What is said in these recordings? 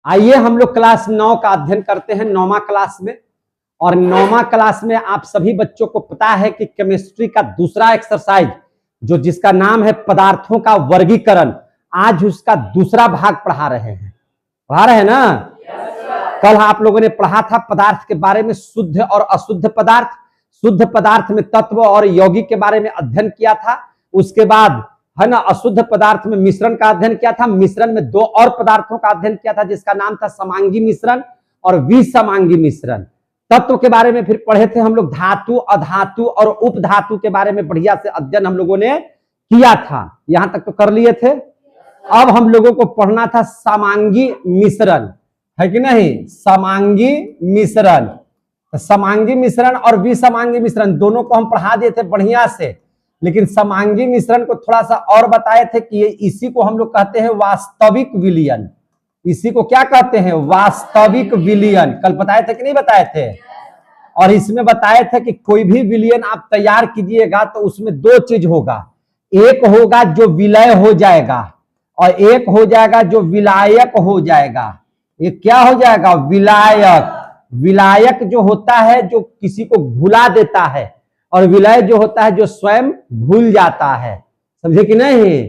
आइए हम लोग क्लास 9 का अध्ययन करते हैं, 9वां क्लास में। और 9वां क्लास में आप सभी बच्चों को पता है कि केमिस्ट्री का दूसरा एक्सरसाइज जो जिसका नाम है पदार्थों का वर्गीकरण, आज उसका दूसरा भाग पढ़ा रहे हैं ना। कल आप लोगों ने पढ़ा था पदार्थ के बारे में, शुद्ध और अशुद्ध पदार्थ, शुद्ध पदार्थ में तत्व और यौगिक के बारे में अध्ययन किया था। उसके बाद है ना अशुद्ध पदार्थ में मिश्रण का अध्ययन किया था। मिश्रण में दो और पदार्थों का अध्ययन किया था जिसका नाम था समांगी मिश्रण और विसमांगी मिश्रण। तत्व के बारे में फिर पढ़े थे हम लोग, धातु, अधातु और उपधातु के बारे में बढ़िया से अध्ययन हम लोगों ने किया था। यहां तक तो कर लिए थे। अब हम लोगों को पढ़ना था समांगी मिश्रण, है कि नहीं। समांगी मिश्रण, समांगी मिश्रण और विसमांगी मिश्रण दोनों को हम पढ़ा दिए थे बढ़िया से। लेकिन समांगी मिश्रण को थोड़ा सा और बताए थे कि इसी को हम लोग कहते हैं वास्तविक विलयन। इसी को क्या कहते हैं? वास्तविक विलयन। कल बताए थे कि नहीं बताए थे? और इसमें बताए थे कि कोई भी विलयन आप तैयार कीजिएगा तो उसमें दो चीज होगा, एक होगा जो विलय हो जाएगा और एक हो जाएगा जो विलायक हो जाएगा। ये क्या हो जाएगा? विलायक। विलायक जो होता है जो किसी को भुला देता है, और विलय जो होता है जो स्वयं भूल जाता है। समझे कि नहीं?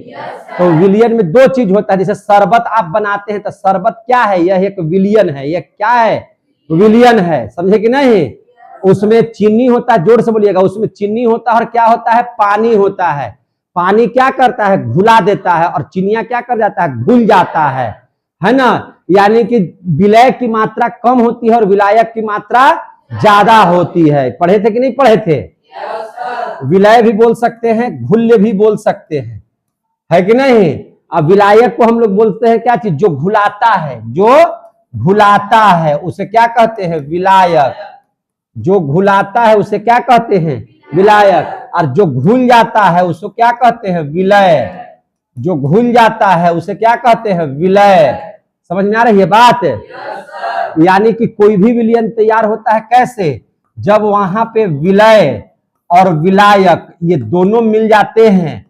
तो विलयन में दो चीज होता है। जैसे शरबत आप बनाते हैं तो शरबत क्या है? यह एक विलयन है। यह क्या है? विलयन है। समझे कि नहीं? उसमें चीनी होता है, जोर से बोलिएगा, उसमें चीनी होता है और क्या होता है? पानी होता है। पानी क्या करता है? घुला देता है, और चीनिया क्या कर जाता है? घुल जाता है ना। यानी कि विलय की मात्रा कम होती है और विलायक की मात्रा ज्यादा होती है। पढ़े थे कि नहीं पढ़े थे? विलय भी बोल सकते हैं, घुल्य भी बोल सकते हैं, है कि नहीं। अब विलायक को हम लोग बोलते हैं क्या चीज? जो घुलाता है, जो घुलाता है उसे क्या कहते हैं? विलायक। जो घुलाता है उसे क्या कहते हैं? विलायक। और जो घुल जाता है उसको क्या कहते हैं? विलय। जो घुल जाता है उसे क्या कहते हैं? विलय। समझ में आ रही है बात? यानी कि कोई भी विलयन तैयार होता है कैसे? जब वहां पे विलय और विलायक ये दोनों मिल जाते हैं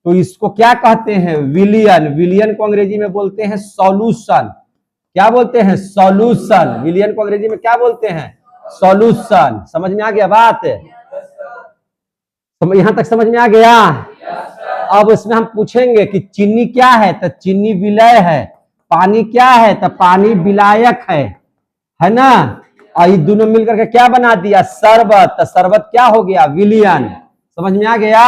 तो इसको क्या कहते हैं? विलयन। विलयन को अंग्रेजी में बोलते हैं सॉल्यूशन। क्या बोलते हैं? सॉल्यूशन। विलयन को अंग्रेजी में क्या बोलते हैं? सॉल्यूशन। समझ में आ गया बात? यहां तक समझ में आ गया? अब इसमें हम पूछेंगे कि चीनी क्या है, तो चीनी विलय है। पानी क्या है, तो पानी विलायक है ना। और ये दोनों मिलकर के क्या बना दिया? शरबत। तो शरबत क्या हो गया? विलयन। समझ में आ गया?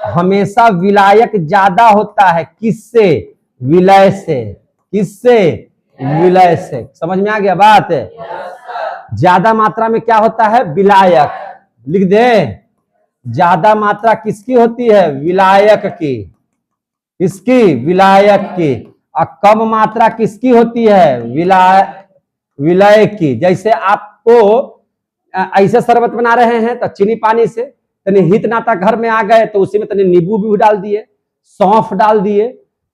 हमेशा विलायक ज्यादा होता है किससे? विलय से। किससे? विलय से। समझ में आ गया बात? ज्यादा मात्रा में क्या होता है? विलायक। लिख दे, ज्यादा मात्रा किसकी होती है? विलायक की। किसकी? विलायक की। और कम मात्रा किसकी होती है? विलय की। जैसे आपको ऐसे शरबत बना रहे हैं तो चीनी पानी से तनी हित नाता घर में आ गए तो उसी में तनी नींबू भी डाल दिए, सौंफ डाल दिए,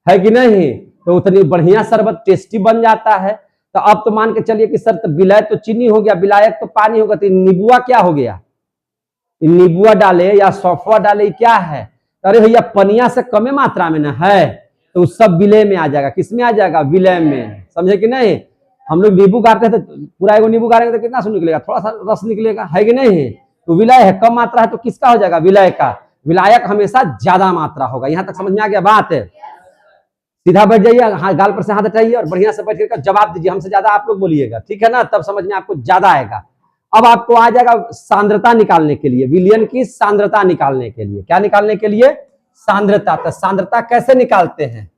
है कि नहीं, तो उतनी बढ़िया शरबत टेस्टी बन जाता है। तो अब तो मान के चलिए कि सर तो विलय तो चीनी हो गया, विलायक तो पानी होगा, तो नींबुआ क्या हो गया? नींबुआ डाले या सौंफवा डाले क्या है? अरे भैया पनिया से कमे मात्रा में ना है, तो सब विलय में आ जाएगा। किसमें आ जाएगा? विलय में। समझे कि नहीं? हम लोग नींबू गाड़ते हैं तो पूरा एगो नींबू गाड़ेंगे तो कितना सुन निकलेगा? थोड़ा सा रस निकलेगा, है कि नहीं। तो विलय है, कम मात्रा है तो किसका हो जाएगा? विलय का। विलायक हमेशा ज्यादा मात्रा होगा। यहां तक समझ में आ गया बात? सीधा बैठ जाइए, हाँ गाल पर से हाथ हटाइए और बढ़िया से बैठ कर जवाब दीजिए। हमसे ज्यादा आप लोग बोलिएगा, ठीक है ना, तब समझ में आपको ज्यादा आएगा। अब आपको आ जाएगा सांद्रता निकालने के लिए, विलयन की सांद्रता निकालने के लिए। क्या निकालने के लिए? सांद्रता। तो सांद्रता कैसे निकालते हैं?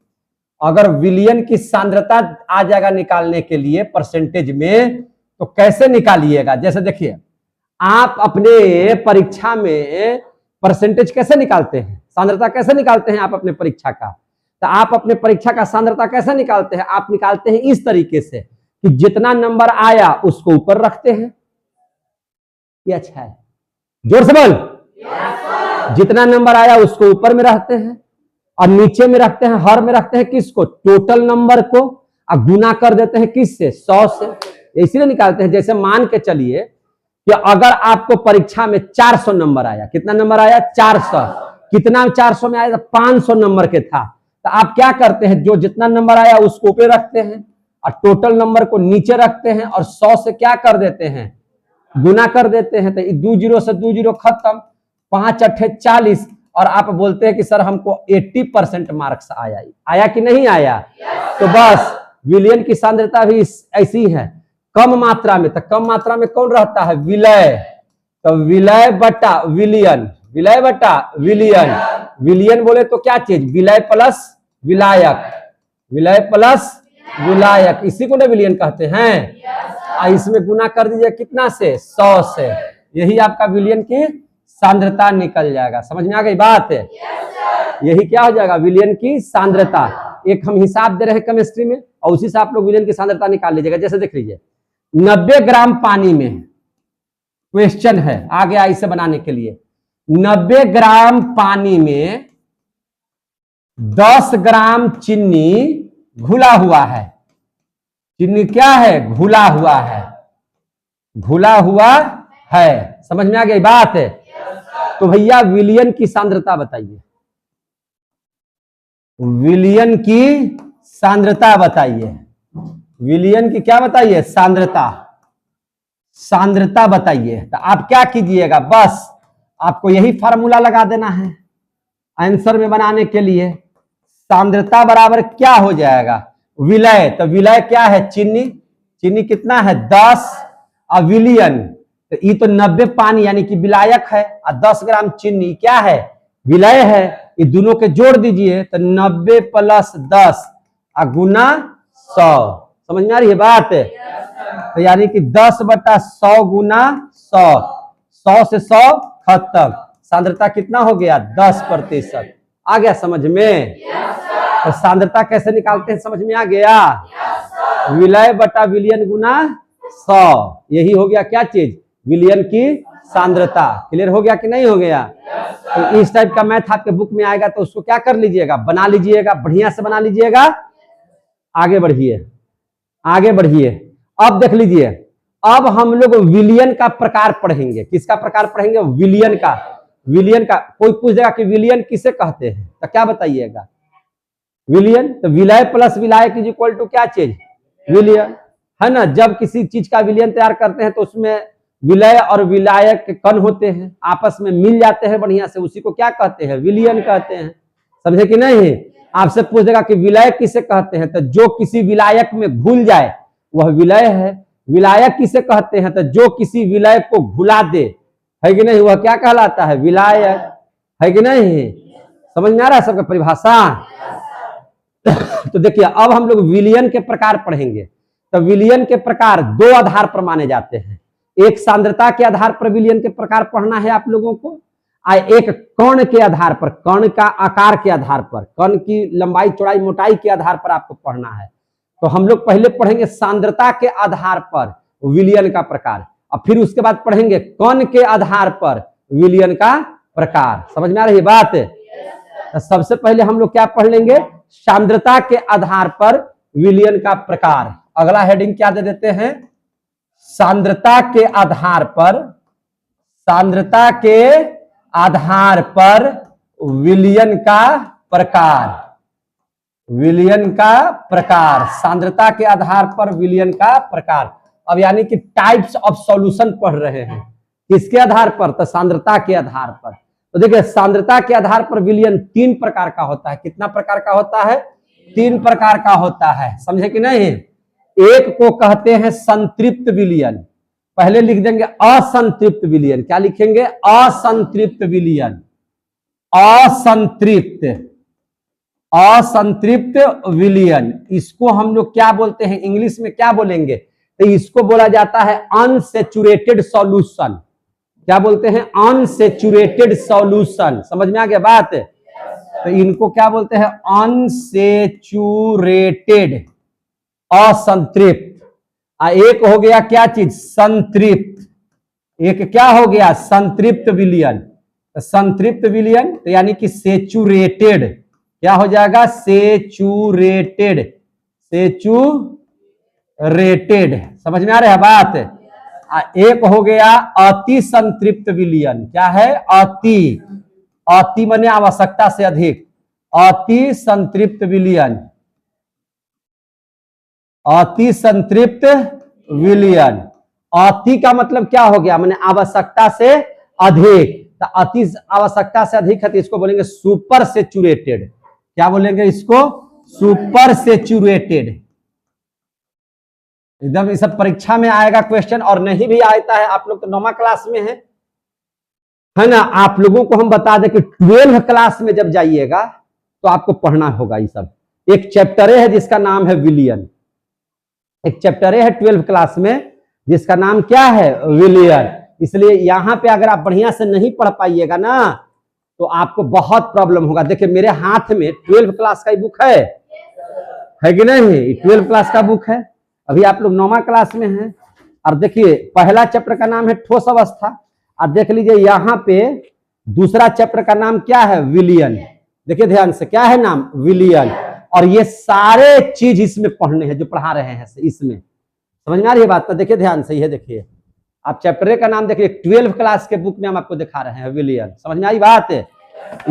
अगर विलयन की सांद्रता आ जाएगा निकालने के लिए परसेंटेज में, तो कैसे निकालिएगा? जैसे देखिए, आप अपने परीक्षा में परसेंटेज कैसे निकालते हैं? सांद्रता कैसे निकालते हैं आप अपने परीक्षा का? तो आप अपने परीक्षा का सांद्रता कैसे निकालते हैं? आप निकालते हैं इस तरीके से कि जितना नंबर आया उसको ऊपर रखते हैं। ये अच्छा है, जोर से बोल। जितना नंबर आया उसको ऊपर में रखते हैं और नीचे में रखते हैं, हर में रखते हैं किसको? टोटल नंबर को। और गुना कर देते हैं किससे? 100 से। इसीलिए निकालते हैं। जैसे मान के चलिए कि अगर आपको परीक्षा में 400 नंबर आया, कितना नंबर आया? 400। कितना 400 में आया? 500 नंबर के था। तो आप क्या करते हैं? जो जितना नंबर आया उसको ऊपर रखते हैं और टोटल नंबर को नीचे रखते हैं और 100 से क्या कर देते हैं, गुना कर देते हैं। तो 2 जीरो से 2 जीरो खत्म, 5 अट्ठे 40, और आप बोलते हैं कि सर हमको 80% मार्क्स आया कि नहीं आया। तो बस विलयन की सांद्रता भी ऐसी है, कम मात्रा में। तो कम मात्रा में कौन रहता है, विलय। तो विलय बटा विलयन, विलय बटा विलयन। विलयन बोले तो क्या चीज, विलय प्लस विलायक, विलय प्लस विलायक, इसी को ना विलयन कहते हैं। इसमें गुना कर दीजिए कितना से, 100 से, यही आपका विलयन की सांद्रता निकल जाएगा। समझ में आ गई बात है। यही क्या हो जाएगा, विलयन की सांद्रता। एक हम हिसाब दे रहे हैं केमिस्ट्री में, और उसी से आप लोग विलयन की सांद्रता निकाल लीजिएगा। जैसे देख लीजिए, 90 ग्राम पानी में, क्वेश्चन है आ गया इसे बनाने के लिए, 90 ग्राम पानी में 10 ग्राम चीनी घुला हुआ है। चीनी क्या है, घुला हुआ है, घुला हुआ है। समझ में आ गई बात है। तो भैया विलयन की सांद्रता बताइए, विलयन की सांद्रता बताइए, विलयन की क्या बताइए, सांद्रता, सांद्रता बताइए। तो आप क्या कीजिएगा, बस आपको यही फार्मूला लगा देना है आंसर में बनाने के लिए। सांद्रता बराबर क्या हो जाएगा, विलय। तो विलय क्या है, चीनी, चीनी कितना है 10, और विलयन तो ये तो 90 पानी यानी कि विलायक है, और 10 ग्राम चीनी क्या है, विलय है। ये दोनों के जोड़ दीजिए तो 90 प्लस 10 और गुना 100। समझ में आ रही है बात। तो यानी कि 10 बटा 100 गुना 100, 100 से 100 खत्म। सांद्रता कितना हो गया, 10%। आ गया समझ में। तो सांद्रता कैसे निकालते हैं समझ में आ गया, विलय बटा विलयन गुना 100, यही हो गया क्या चीज, विलयन की सांद्रता। क्लियर हो गया कि नहीं हो गया। तो इस टाइप का मैथ आपके बुक में आएगा तो उसको क्या कर लीजिएगा, बना लीजिएगा, बढ़िया से बना लीजिएगा। आगे बढ़िए, आगे बढ़िए। अब देख लीजिए, अब हम लोग विलयन का प्रकार पढ़ेंगे। किसका प्रकार पढ़ेंगे, विलयन का। विलयन का कोई पूछ देगा कि विलयन किसे कहते हैं, तो क्या बताइएगा, विलयन। तो विलय प्लस विलायक इज इक्वल टू क्या चीज, विलयन, है ना। जब किसी चीज का विलयन तैयार करते हैं तो उसमें विलय और विलायक के कण होते हैं, आपस में मिल जाते हैं बढ़िया से, उसी को क्या कहते हैं, विलयन कहते हैं। समझे कि नहीं। आपसे पूछ देगा कि विलय किसे कहते हैं, तो जो किसी विलायक में घुल जाए वह विलय है। विलायक किसे कहते हैं, तो जो किसी विलय को घुला दे, है कि नहीं, वह क्या कहलाता है, विलायक, है कि नहीं। समझ में आ रहा है सबका परिभाषा। तो देखिए अब हम लोग विलयन के प्रकार पढ़ेंगे। तो विलयन के प्रकार 2 आधार पर माने जाते हैं। एक सांद्रता के आधार पर विलयन के प्रकार पढ़ना है आप लोगों को, और एक कण के आधार पर, कण का आकार के आधार पर, कण की लंबाई चौड़ाई मोटाई के आधार पर आपको पढ़ना है। तो हम लोग पहले पढ़ेंगे सांद्रता के आधार पर विलयन का प्रकार, और फिर उसके बाद पढ़ेंगे कण के आधार पर विलयन का प्रकार। समझ में आ रही है बात। तो सबसे पहले हम लोग क्या पढ़ लेंगे, सांद्रता के आधार पर विलयन का प्रकार। अगला हेडिंग क्या दे देते हैं, सांद्रता के आधार पर, सांद्रता के आधार पर विलयन का प्रकार, विलयन का प्रकार, सांद्रता के आधार पर विलयन का प्रकार। अब यानी कि टाइप्स ऑफ सॉल्यूशन पढ़ रहे हैं, किसके आधार पर, तो सांद्रता के आधार पर। तो देखिए सांद्रता के आधार पर विलयन 3 प्रकार का होता है। कितना प्रकार का होता है, 3 प्रकार का होता है। समझे कि नहीं। एक को कहते हैं संतृप्त विलयन, पहले लिख देंगे असंतृप्त विलयन। क्या लिखेंगे, असंतृप्त विलयन, असंतृप्त, असंतृप्त विलयन। इसको हम लोग क्या बोलते हैं, इंग्लिश में क्या बोलेंगे, तो इसको बोला जाता है अनसैचुरेटेड सॉल्यूशन। क्या बोलते हैं, अनसैचुरेटेड सॉल्यूशन। समझ में आ गया बात। तो इनको क्या बोलते हैं, अनसैचुरेटेड, असंतृप्त। एक हो गया क्या चीज, संतृप्त। एक क्या हो गया, संतृप्त विलयन। संतृप्त विलयन तो यानी कि सेचुरेटेड, क्या हो जाएगा, सेचुरेटेड, सेचुरेटेड। समझ में आ रहा है बात। एक हो गया अति संतृप्त विलयन। क्या है, अति, अति माने आवश्यकता से अधिक, अति संतृप्त विलयन। अति संतृप्त विलयन। अति का मतलब क्या हो गया, मैंने आवश्यकता से अधिक, तो अति आवश्यकता से अधिक है तो इसको बोलेंगे सुपर सेचुरेटेड। क्या बोलेंगे इसको, सुपर सेचुरेटेड। एकदम ये सब परीक्षा में आएगा क्वेश्चन, और नहीं भी आता है, आप लोग तो 9वीं क्लास में है ना। आप लोगों को हम बता दें कि 12th क्लास में जब जाइएगा तो आपको पढ़ना होगा ये सब। एक चैप्टर है जिसका नाम है विलयन, एक चैप्टर है 12th क्लास में जिसका नाम क्या है, विलयन। इसलिए यहां पे अगर आप बढ़िया से नहीं पढ़ पाइएगा ना तो आपको बहुत प्रॉब्लम होगा। देखिए मेरे हाथ में 12th क्लास का बुक है कि नहीं, 12th क्लास का बुक है। अभी आप लोग 9वीं क्लास में हैं, और देखिए पहला चैप्टर का नाम है ठोस अवस्था, और देख लीजिए यहाँ पे दूसरा चैप्टर का नाम क्या है, विलयन। देखिए ध्यान से, क्या है नाम, विलयन। और ये सारे चीज इसमें पढ़ने हैं जो पढ़ा रहे हैं इसमें, समझ में आ रही है बात। तो देखिए ध्यान से, ये देखिए आप चैप्टर का नाम देखिए, 12th क्लास के बुक में हम आपको दिखा रहे हैं विलयन। समझ में आई बात है।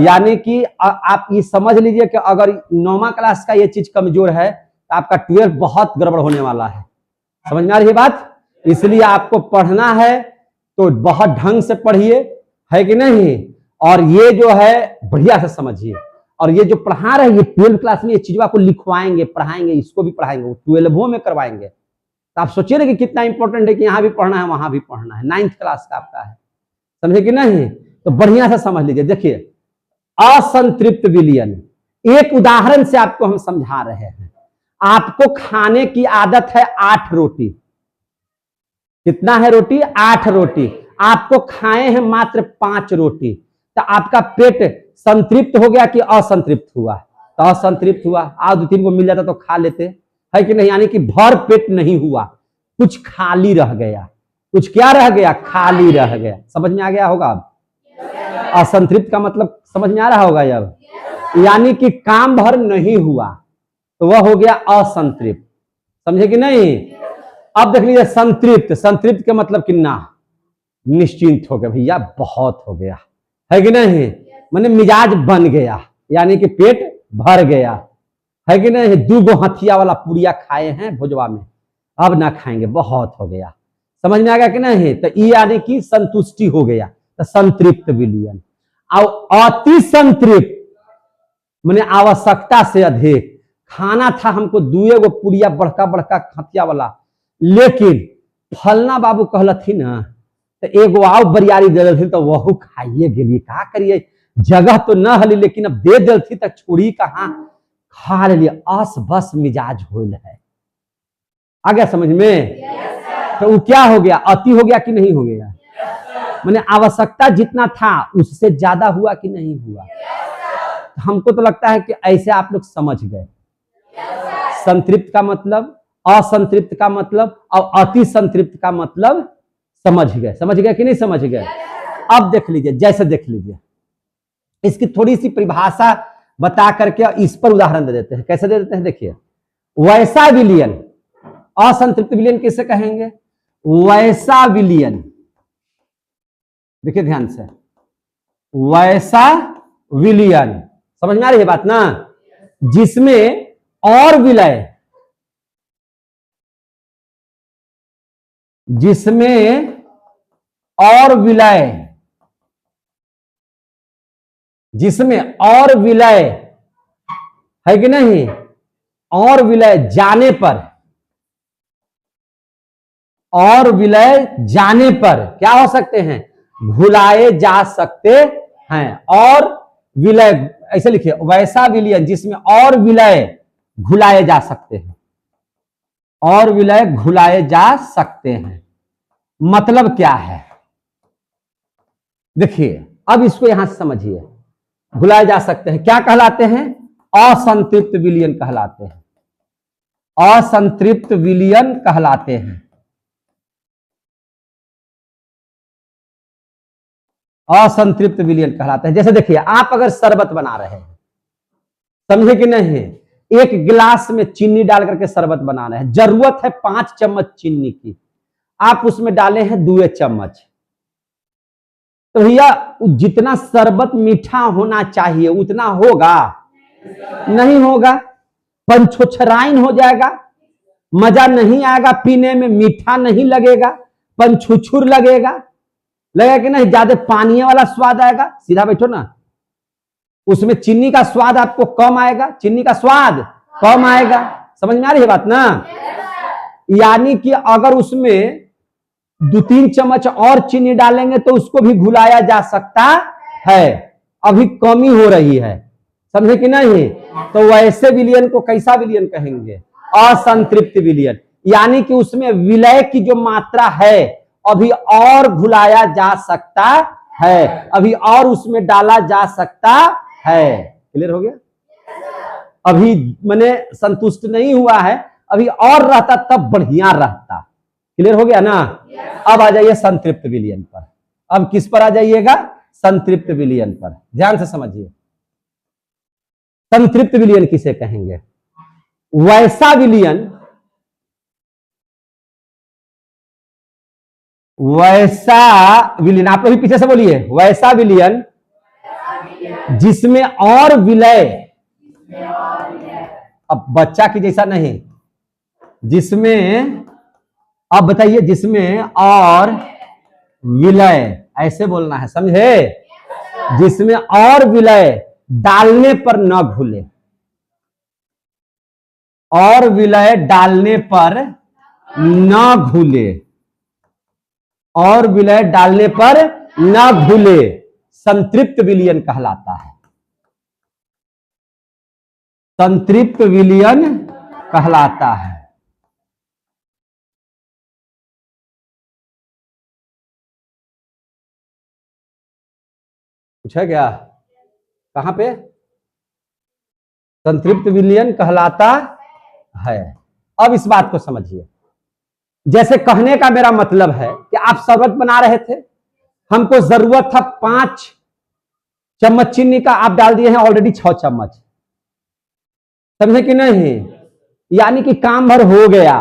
यानी कि आप ये समझ लीजिए कि अगर 9वीं क्लास का ये चीज कमजोर है तो आपका 12th बहुत गड़बड़ होने वाला है। समझ में आ रही है बात। इसलिए आपको पढ़ना है तो बहुत ढंग से पढ़िए, है कि नहीं, और ये जो है बढ़िया से समझिए। और ये जो पढ़ा रहे हैं ये 12th क्लास में ये चीज आपको लिखवाएंगे, पढ़ाएंगे, इसको भी पढ़ाएंगे, 12th में करवाएंगे। तो आप सोचिए ना कि कितना इंपॉर्टेंट है कि यहाँ भी पढ़ना है वहां भी पढ़ना है। 9th क्लास का आपका है, समझे कि नहीं। तो बढ़िया से समझ लीजिए। देखिए असंतृप्त विलयन, एक उदाहरण से आपको हम समझा रहे हैं। आपको खाने की आदत है 8 रोटी, कितना है रोटी, 8 रोटी। आपको खाए हैं मात्र 5 रोटी, तो आपका पेट संतृप्त हो गया कि असंतृप्त हुआ, तो असंतृप्त हुआ। आज 2-3 को मिल जाता तो खा लेते, है कि नहीं। यानी कि भर पेट नहीं हुआ, कुछ खाली रह गया, कुछ क्या रह गया, खाली रह गया। समझ में आ गया होगा अब। असंतृप्त का मतलब समझ में आ रहा होगा अब। यानी कि काम भर नहीं हुआ तो वह हो गया असंतृप्त, समझे कि नहीं। अब देख लीजिए संतृप्त, संतृप्त का मतलब कितना, निश्चिंत हो गया, भैया बहुत हो गया, है कि नहीं। माने मिजाज बन गया, यानी कि पेट भर गया, है कि नहीं। 2 हथिया वाला पुड़िया खाए हैं भुजवा में, अब ना खाएंगे, बहुत हो गया। समझ में आ गया कि नहीं। तो ये यानी कि संतुष्टि हो गया, तो संतृप्त विलयन। और अति संतृप्त माने आवश्यकता से अधिक। खाना था हमको 2 पुड़िया बड़का बड़का हथिया वाला, लेकिन फलना बाबू कहलथिन ना तो एगो आओ बरियारी दे दिलथिन तो वह खाइए गेलिए, का करिए, जगह तो न हली लेकिन अब दे दिलथी तो छोड़ी कहाँ, खा लिए, अस बस मिजाज होल है। आ गया समझ में। तो वो क्या हो गया, अति हो गया कि नहीं हो गया। मैंने आवश्यकता जितना था उससे ज्यादा हुआ कि नहीं हुआ। हमको तो लगता है कि ऐसे आप लोग समझ गए। संतृप्त का मतलब, असंतृप्त का मतलब, और अति संतृप्त का मतलब समझ गए कि नहीं समझ गए। अब देख लीजिए, जैसे देख लीजिए, इसकी थोड़ी सी परिभाषा बता करके इस पर उदाहरण दे देते हैं। कैसे दे देते हैं, देखिए वैसा विलयन, असंतृप्त विलयन किसे कहेंगे, वैसा विलयन। देखिए ध्यान से, वैसा विलयन, समझ में आ रही है बात ना, जिसमें और विलय, जिसमें और विलय, जिसमें और विलय, है कि नहीं, और विलय जाने पर, और विलय जाने पर क्या हो सकते हैं, भुलाए जा सकते हैं। और विलय, ऐसे लिखिए, वैसा विलयन जिसमें और विलय भुलाए जा सकते हैं, और विलय भुलाए जा सकते हैं। मतलब क्या है, देखिए अब इसको यहां से समझिए। भुलाए जा सकते हैं क्या कहलाते हैं, असंतृप्त विलयन कहलाते हैं, असंतृप्त विलयन कहलाते हैं। असंतृप्त विलयन कहलाते हैं। जैसे देखिए, आप अगर शरबत बना रहे हैं, समझे कि नहीं, एक गिलास में चीनी डाल करके शरबत बना रहे हैं, जरूरत है 5 चम्मच चीनी की, आप उसमें डाले हैं 2 चम्मच, तो भैया जितना शरबत मीठा होना चाहिए उतना होगा, नहीं होगा, पंचोछराइन हो जाएगा, मजा नहीं आएगा पीने में, मीठा नहीं लगेगा, पंछुछुर लगेगा कि नहीं, ज्यादा पानी वाला स्वाद आएगा। सीधा बैठो ना, उसमें चीनी का स्वाद आपको कम आएगा, चीनी का स्वाद कम आएगा। समझ में आ रही है बात ना? यानी कि अगर उसमें 2-3 चम्मच और चीनी डालेंगे तो उसको भी घुलाया जा सकता है, अभी कमी हो रही है, समझे कि नहीं? तो वैसे विलयन को कैसा विलयन कहेंगे? असंतृप्त विलयन। यानी कि उसमें विलय की जो मात्रा है अभी और घुलाया जा सकता है, अभी और उसमें डाला जा सकता है। क्लियर हो गया? अभी मैंने संतुष्ट नहीं हुआ है, अभी और रहता तब बढ़िया रहता। क्लियर हो गया ना? अब आ जाइए संतृप्त विलयन पर। अब किस पर आ जाइएगा? संतृप्त विलयन पर। ध्यान से समझिए, संतृप्त विलयन किसे कहेंगे? वैसा विलयन, वैसा विलयन, आप लोग पीछे से बोलिए, वैसा विलयन जिसमें और विलय, अब बच्चा की जैसा नहीं, जिसमें, अब बताइए, जिसमें और विलय, ऐसे बोलना है, समझे? जिसमें और विलय डालने पर न घुले, और विलय डालने पर न घुले, और विलय डालने पर न घुले, संतृप्त विलयन कहलाता है। संतृप्त विलयन कहलाता है। कुछ है क्या? कहां पे? संतृप्त विलयन कहलाता है। अब इस बात को समझिए, जैसे कहने का मेरा मतलब है कि आप शरबत बना रहे थे, हमको जरूरत था 5 चम्मच चीनी का, आप डाल दिए हैं ऑलरेडी 6 चम्मच, समझे कि नहीं? यानी कि काम भर हो गया।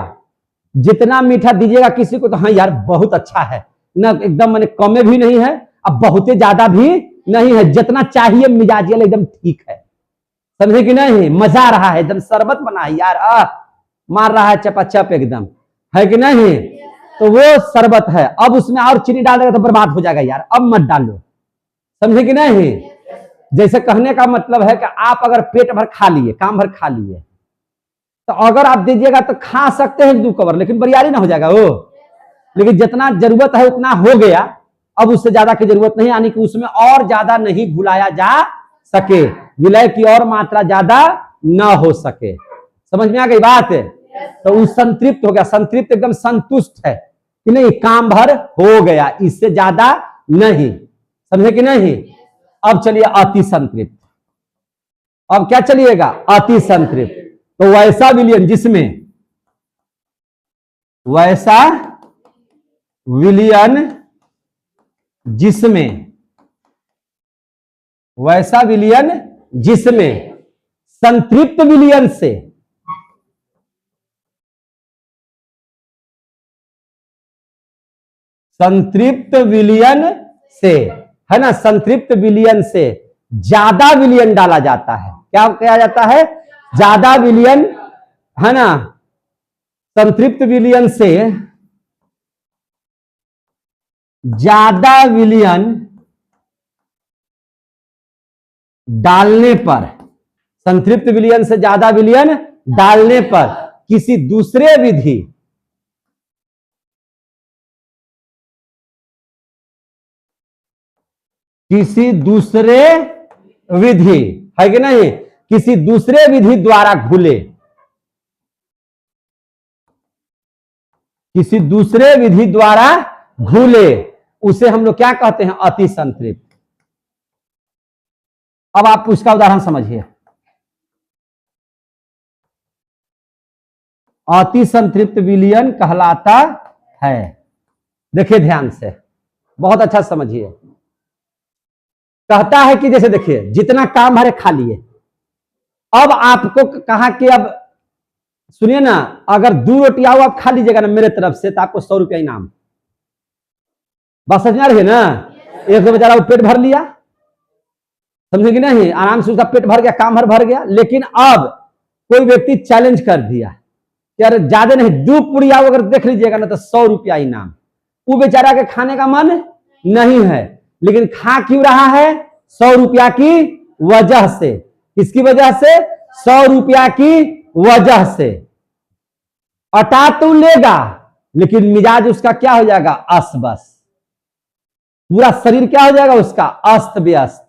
जितना मीठा दीजिएगा किसी को तो हाँ यार बहुत अच्छा है ना, एकदम मैंने कमे भी नहीं है, अब बहुते ज्यादा भी नहीं है, जितना चाहिए मिजाजियल एकदम ठीक है, समझे कि नहीं? मजा आ रहा है, एकदम शरबत बना है यार, मार रहा है चपाचप एकदम, है कि नहीं? तो वो शरबत है। अब उसमें और चीनी डाल देगा तो बर्बाद हो जाएगा यार, अब मत डालो, समझे कि नहीं? जैसे कहने का मतलब है कि आप अगर पेट भर खा लिए, काम भर खा लिए, तो अगर आप दीजिएगा तो खा सकते हैं 2 कवर, लेकिन बरियारी ना हो जाएगा वो। लेकिन जितना जरूरत है उतना हो गया, अब उससे ज्यादा की जरूरत नहीं, यानी कि उसमें और ज्यादा नहीं घुलाया जा सके, विलय की और मात्रा ज्यादा ना हो सके। समझ में आ गई बात? तो वो संतृप्त हो गया, संतृप्त एकदम संतुष्ट है कि नहीं, काम भर हो गया, इससे ज्यादा नहीं, समझे कि नहीं? अब चलिए अति संतृप्त। अब क्या चलिएगा? अति संतृप्त। तो वैसा विलयन जिसमें, वैसा विलयन जिसमें, वैसा विलयन जिसमें संतृप्त विलयन से संतृप्त विलयन से, है ना, संतृप्त विलयन से ज्यादा विलयन डाला जाता है। क्या किया जाता है? ज्यादा विलयन, है ना, संतृप्त विलयन से ज्यादा विलयन डालने पर, संतृप्त विलयन से ज्यादा विलयन डालने पर किसी दूसरे विधि, किसी दूसरे विधि, है कि नहीं, किसी दूसरे विधि द्वारा घुले, किसी दूसरे विधि द्वारा घुले, उसे हम लोग क्या कहते हैं? अति संतृप्त। अब आप उसका उदाहरण समझिए। अति संतृप्त विलयन कहलाता है, देखिए ध्यान से, बहुत अच्छा समझिए। कहता है कि जैसे देखिए, जितना काम भरे खा लिए, अब आपको कहा कि अब सुनिए ना, अगर 2 रोटियां आप खा लीजिएगा ना मेरे तरफ से, तो आपको 100 रुपया इनाम। बात समझ में आ रही है ना? एक तो बेचारा वो पेट भर लिया, समझे कि नहीं, आराम से उसका पेट भर गया, काम भर गया। लेकिन अब कोई व्यक्ति चैलेंज कर दिया यार ज्यादा नहीं, 2 पुड़िया अगर देख लीजिएगा ना तो 100 रुपया इनाम। वो बेचारा के खाने का मन नहीं है, लेकिन खा क्यों रहा है? 100 रुपया की वजह से। किसकी वजह से? 100 रुपया की वजह से। अटा तो लेगा, लेकिन मिजाज उसका क्या हो जाएगा? अस्त बस्त। पूरा शरीर क्या हो जाएगा उसका? अस्त व्यस्त।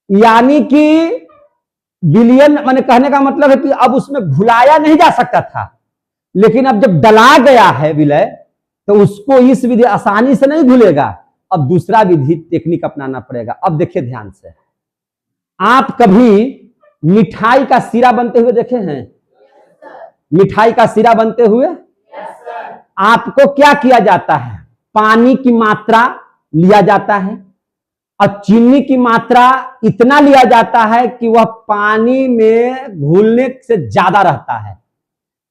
यानी कि विलियन, मैंने कहने का मतलब है कि अब उसमें घुलाया नहीं जा सकता था, लेकिन अब जब डला गया है विलय, तो उसको इस विधि आसानी से नहीं घुलेगा। अब दूसरा विधि टेक्निक अपनाना पड़ेगा। अब देखिए ध्यान से, आप कभी मिठाई का सीरा बनते हुए देखे हैं? मिठाई का सीरा बनते हुए आपको क्या किया जाता है? पानी की मात्रा लिया जाता है और चीनी की मात्रा इतना लिया जाता है कि वह पानी में घुलने से ज्यादा रहता है।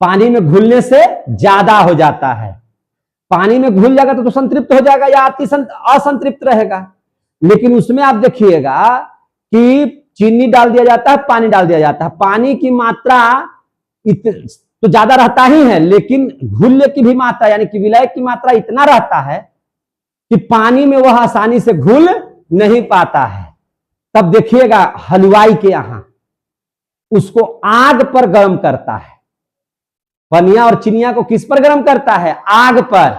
पानी में घुलने से ज्यादा हो जाता है। पानी में घुल जाएगा तो संतृप्त हो जाएगा या असंतृप्त रहेगा। लेकिन उसमें आप देखिएगा कि चीनी डाल दिया जाता है, पानी डाल दिया जाता है। पानी की मात्रा तो ज्यादा रहता ही है, लेकिन घुलने की भी मात्रा यानी कि विलय की मात्रा इतना रहता है कि पानी में वह आसानी से घुल नहीं पाता है। तब देखिएगा हलवाई के यहां उसको आग पर गर्म करता है। पनिया और चिनिया को किस पर गर्म करता है? आग पर।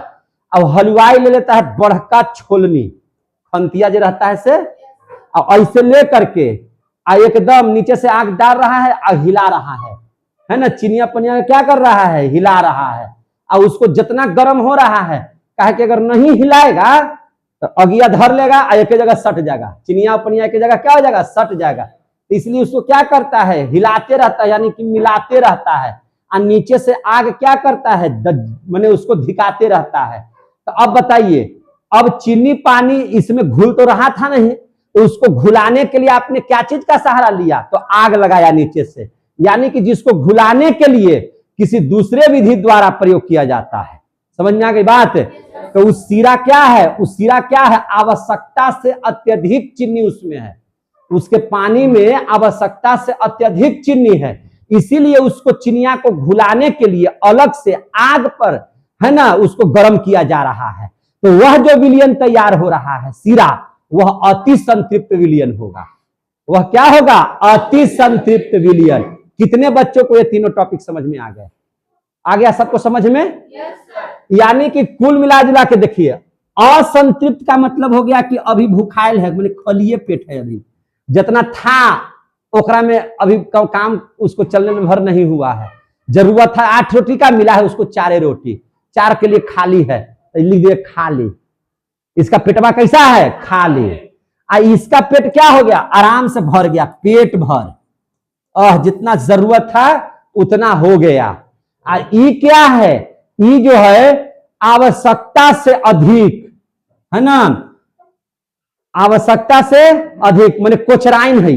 अब हलवाई ले लेता है बड़का छोलनी, खंतिया जो रहता है से, और ऐसे ले करके एकदम नीचे से आग डाल रहा है और हिला रहा है ना। चिनिया पनिया क्या कर रहा है? हिला रहा है। और उसको जितना गर्म हो रहा है, कहे कि अगर नहीं हिलाएगा तो अगिया धर लेगा और एक जगह सट जाएगा। चिनिया पनिया एक जगह क्या हो जाएगा? सट जाएगा। तो इसलिए उसको क्या करता है? हिलाते रहता है, यानी कि मिलाते रहता है। और नीचे से आग क्या करता है? माने उसको धिकाते रहता है। तो अब बताइए, अब चीनी पानी इसमें घुल तो रहा था नहीं, तो उसको घुलाने के लिए आपने क्या चीज का सहारा लिया? तो आग लगाया नीचे से। यानी कि जिसको घुलाने के लिए किसी दूसरे विधि द्वारा प्रयोग किया जाता है। समझ में आ गई बात? तो उस सीरा क्या है? उस सीरा क्या है? आवश्यकता से अत्यधिक चीनी उसमें है। उसके पानी में आवश्यकता से अत्यधिक चीनी है, इसीलिए उसको चिनिया को घुलाने के लिए अलग से आग पर, है ना, उसको गर्म किया जा रहा है। तो वह जो विलियन तैयार हो रहा है सीरा, वह अति संतृप्त विलियन होगा। वह क्या होगा? अति संतृप्त विलियन। कितने बच्चों को ये तीनों टॉपिक समझ में आ गए? आ गया सबको समझ में? यानी कि कुल मिला के देखिए, असंतृप्त का मतलब हो गया कि अभी भूखायल है, मतलब खलिए पेट है, अभी जितना था ओकरा में अभी काम उसको चलने में भर नहीं हुआ है। जरूरत है 8 रोटी का, मिला है उसको 4 रोटी, 4 के लिए खाली है, तो लिख दिए खाली। इसका पेटवा कैसा है? खाली। इसका पेट क्या हो गया? आराम से भर गया, पेट भर, जितना जरूरत था उतना हो गया। ई क्या है? ई जो है आवश्यकता से अधिक, है ना, आवश्यकता से अधिक, माने कोचराइन है।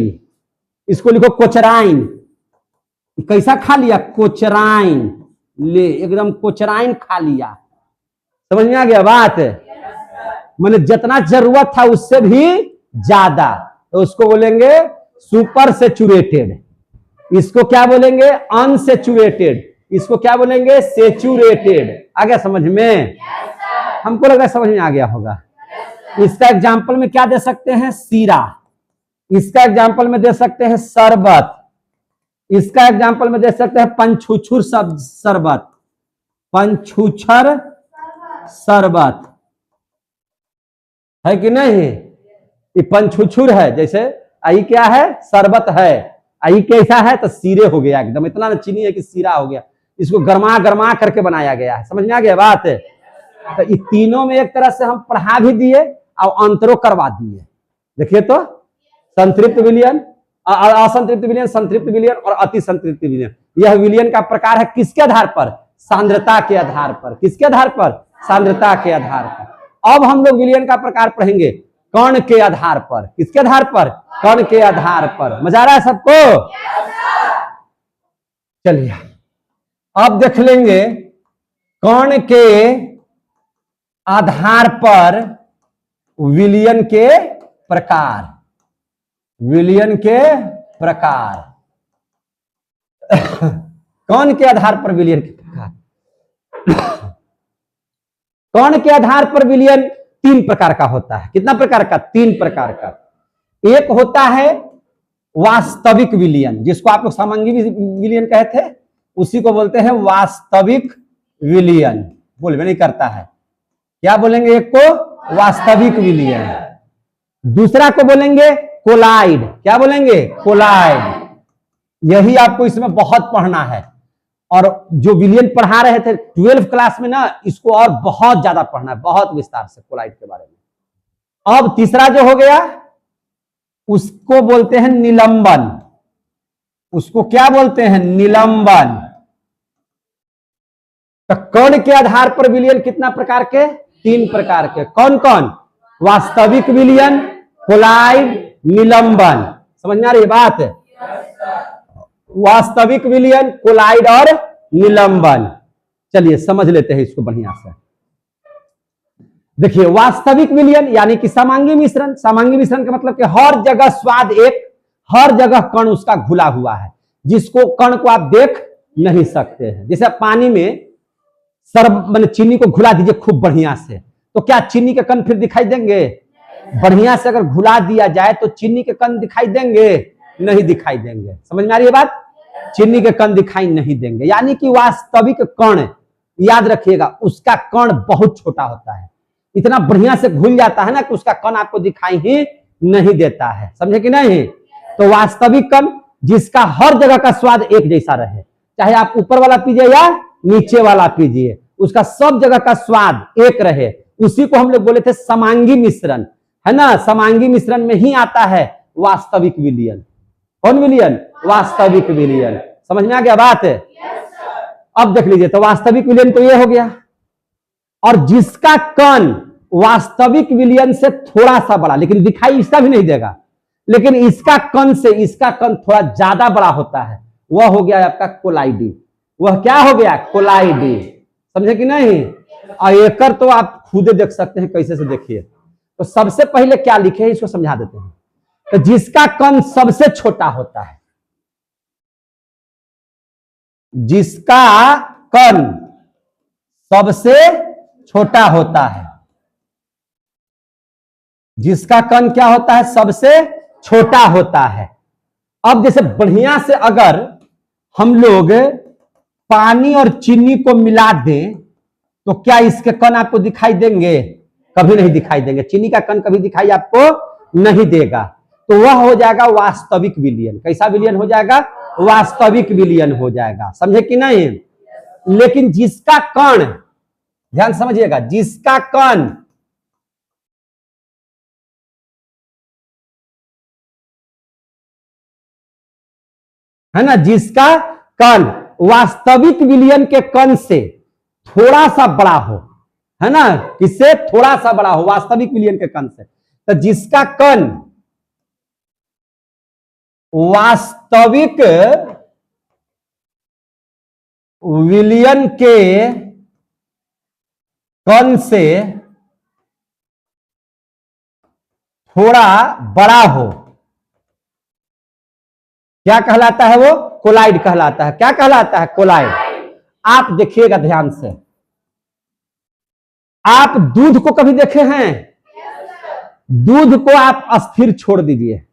इसको लिखो कोचराइन। कैसा खा लिया? कोचराइन, ले एकदम कोचराइन खा लिया। समझ में आ गया बात? माने जितना जरूरत था उससे भी ज्यादा, तो उसको बोलेंगे सुपर सेचुरेटेड। इसको क्या बोलेंगे? अनसेचुरेटेड। इसको क्या बोलेंगे? सेचुरेटेड। आ गया समझ में? हमको लगा समझ में आ गया होगा। इसका एग्जाम्पल में क्या दे सकते हैं? सीरा। इसका एग्जाम्पल में दे सकते हैं शरबत। इसका एग्जाम्पल में दे सकते हैं पंछुछुर शरबत, पंछुछर शरबत, है कि नहीं? ये पंछुछुर है, जैसे आई क्या है? शरबत है। आई कैसा है? तो सीरे हो गया एकदम, इतना ना चीनी है कि सीरा हो गया। इसको गरमा गरमा करके बनाया गया है। समझ में आ गया बात? तो ये तीनों में एक तरह से हम पढ़ा भी दिए और अंतरों करवा दिए। देखिए तो, संतृप्त विलियन, असंतृप्त विलियन, संतृप्त विलियन और अति संतृप्त विलियन। यह विलियन का प्रकार है किसके आधार पर? सांद्रता के आधार पर। किसके आधार पर? सांद्रता के आधार पर। अब हम लोग विलियन का प्रकार पढ़ेंगे कण के आधार पर। किसके आधार पर? कण के आधार पर। मजा आ रहा है सबको? चलिए अब देख लेंगे कण के आधार पर विलियन के प्रकार। विलियन के प्रकार कौन के आधार पर विलियन के प्रकार? कण के आधार पर विलयन 3 प्रकार का होता है। कितना प्रकार का? 3 प्रकार का। एक होता है वास्तविक विलयन, जिसको आप लोग समांगी विलयन कहे थे, उसी को बोलते हैं वास्तविक विलयन। बोलबे नहीं करता है, क्या बोलेंगे? एक को वास्तविक विलयन, दूसरा को बोलेंगे कोलाइड। क्या बोलेंगे? कोलाइड। यही आपको इसमें बहुत पढ़ना है, और जो विलयन पढ़ा रहे थे 12th क्लास में ना, इसको और बहुत ज्यादा पढ़ना है, बहुत विस्तार से कोलाइड के बारे में। अब तीसरा जो हो गया, उसको बोलते हैं निलंबन। उसको क्या बोलते हैं? निलंबन। तो कण के आधार पर विलयन कितना प्रकार के? 3 प्रकार के। कौन कौन? वास्तविक विलयन, कोलाइड, निलंबन। समझ में आ रही है बात? वास्तविक विलयन, कोलाइड और निलंबन। चलिए समझ लेते हैं इसको बढ़िया से। देखिए, वास्तविक विलयन यानी कि समांगी मिश्रण। समांगी मिश्रण का मतलब कि हर जगह स्वाद एक, हर जगह कण उसका घुला हुआ है, जिसको कण को आप देख नहीं सकते हैं। जैसे पानी में मैंने चीनी को घुला दीजिए खूब बढ़िया से, तो क्या चीनी के कण फिर दिखाई देंगे? बढ़िया से अगर घुला दिया जाए तो चीनी के कण दिखाई देंगे? नहीं दिखाई देंगे। समझ में आ रही है बात? चीनी के कण दिखाई नहीं देंगे। यानी कि वास्तविक कण, याद रखिएगा, उसका कण बहुत छोटा होता है, इतना बढ़िया से घुल जाता है ना कि उसका कण आपको दिखाई ही नहीं देता है। समझे कि नहीं? तो वास्तविक कण जिसका हर जगह का स्वाद एक जैसा रहे, चाहे आप ऊपर वाला पीजिए या नीचे वाला पीजिए, उसका सब जगह का स्वाद एक रहे, उसी को हम लोग बोले थे समांगी मिश्रण, है ना? समांगी मिश्रण में ही आता है वास्तविक विलयन। कौन विलयन? वास्तविक विलयन। समझ में आ गया बात? अब देख लीजिए, तो वास्तविक विलयन तो ये हो गया, और जिसका कण वास्तविक विलयन से थोड़ा सा बड़ा, लेकिन दिखाई इसका भी नहीं देगा, लेकिन इसका कण से इसका कण थोड़ा ज्यादा बड़ा होता है, वह हो गया आपका कोलाइडी। वह क्या हो गया? कोलाइडी। समझे कि नहीं? और एकर तो आप खुद देख सकते हैं कैसे से। देखिए, तो सबसे पहले क्या लिखे हैं इसको समझा देते हैं। तो जिसका कण सबसे छोटा होता है, जिसका कण सबसे छोटा होता है, जिसका कण क्या होता है? सबसे छोटा होता है। अब जैसे बढ़िया से अगर हम लोग पानी और चीनी को मिला दें, तो क्या इसके कण आपको दिखाई देंगे? कभी नहीं दिखाई देंगे। चीनी का कण कभी दिखाई आपको नहीं देगा। तो वह हो जाएगा वास्तविक विलयन। कैसा विलयन हो जाएगा? वास्तविक विलयन हो जाएगा। समझे कि नहीं? लेकिन जिसका कण, ध्यान समझिएगा, जिसका कण है ना, जिसका कण वास्तविक विलयन के कण से थोड़ा सा बड़ा हो, है ना, किससे थोड़ा सा बड़ा हो? वास्तविक विलयन के कण से। तो जिसका कण वास्तविक विलयन के कण से थोड़ा बड़ा हो, क्या कहलाता है? वो कोलाइड कहलाता है। क्या कहलाता है? कोलाइड। आप देखिएगा ध्यान से, आप दूध को कभी देखे हैं? दूध को आप अस्थिर छोड़ दीजिए,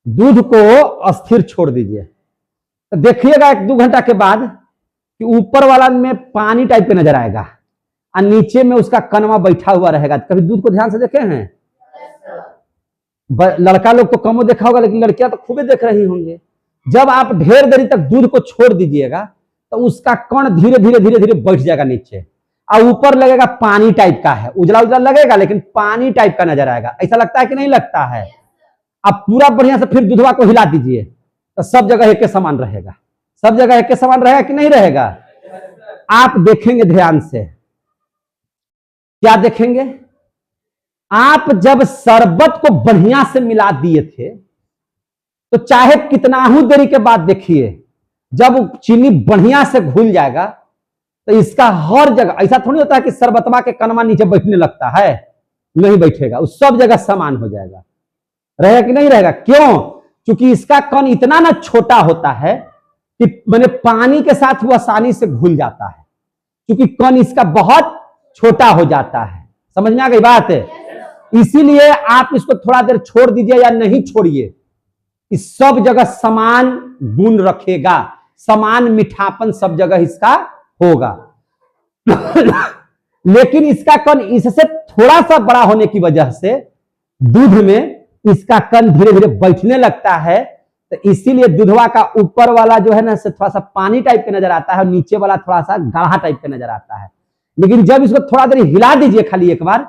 दूध को अस्थिर छोड़ दीजिए, तो देखिएगा 1-2 घंटा के बाद कि ऊपर वाला में पानी टाइप के नजर आएगा और नीचे में उसका कनवा बैठा हुआ रहेगा। कभी दूध को ध्यान से देखे हैं? लड़का लोग तो कम देखा होगा, लेकिन लड़कियां तो खूबे देख रही होंगे। जब आप ढेर देरी तक दूध को छोड़ दीजिएगा तो उसका कण धीरे धीरे धीरे धीरे बैठ जाएगा नीचे, और ऊपर लगेगा पानी टाइप का है, उजला उजला लगेगा लेकिन पानी टाइप का नजर आएगा। ऐसा लगता है कि नहीं लगता है? आप पूरा बढ़िया से फिर दूधवा को हिला दीजिए तो सब जगह एक समान रहेगा। सब जगह एक समान रहेगा कि नहीं रहेगा? आप देखेंगे ध्यान से, क्या देखेंगे? आप जब शरबत को बढ़िया से मिला दिए थे, तो चाहे कितना ही देरी के बाद देखिए, जब चीनी बढ़िया से घुल जाएगा तो इसका हर जगह, ऐसा थोड़ी होता है कि शरबतवा के कनमा नीचे बैठने लगता है, नहीं बैठेगा, उस सब जगह समान हो जाएगा। रहेगा कि नहीं रहेगा? क्यों? क्योंकि इसका कण इतना ना छोटा होता है कि मैंने पानी के साथ वो आसानी से घुल जाता है। क्योंकि कण इसका बहुत छोटा हो जाता है। समझ में आ गई बात? इसीलिए आप इसको थोड़ा देर छोड़ दीजिए या नहीं छोड़िए, इस सब जगह समान गुण रखेगा, समान मीठापन सब जगह इसका होगा। लेकिन इसका कण इससे थोड़ा सा बड़ा होने की वजह से दूध में इसका कण धीरे धीरे बैठने लगता है, तो इसीलिए दूधवा का ऊपर वाला जो है ना से थोड़ा सा पानी टाइप का नजर आता है और नीचे वाला थोड़ा सा गाढ़ा टाइप का नजर आता है। लेकिन जब इसको थोड़ा देर हिला दीजिए खाली एक बार,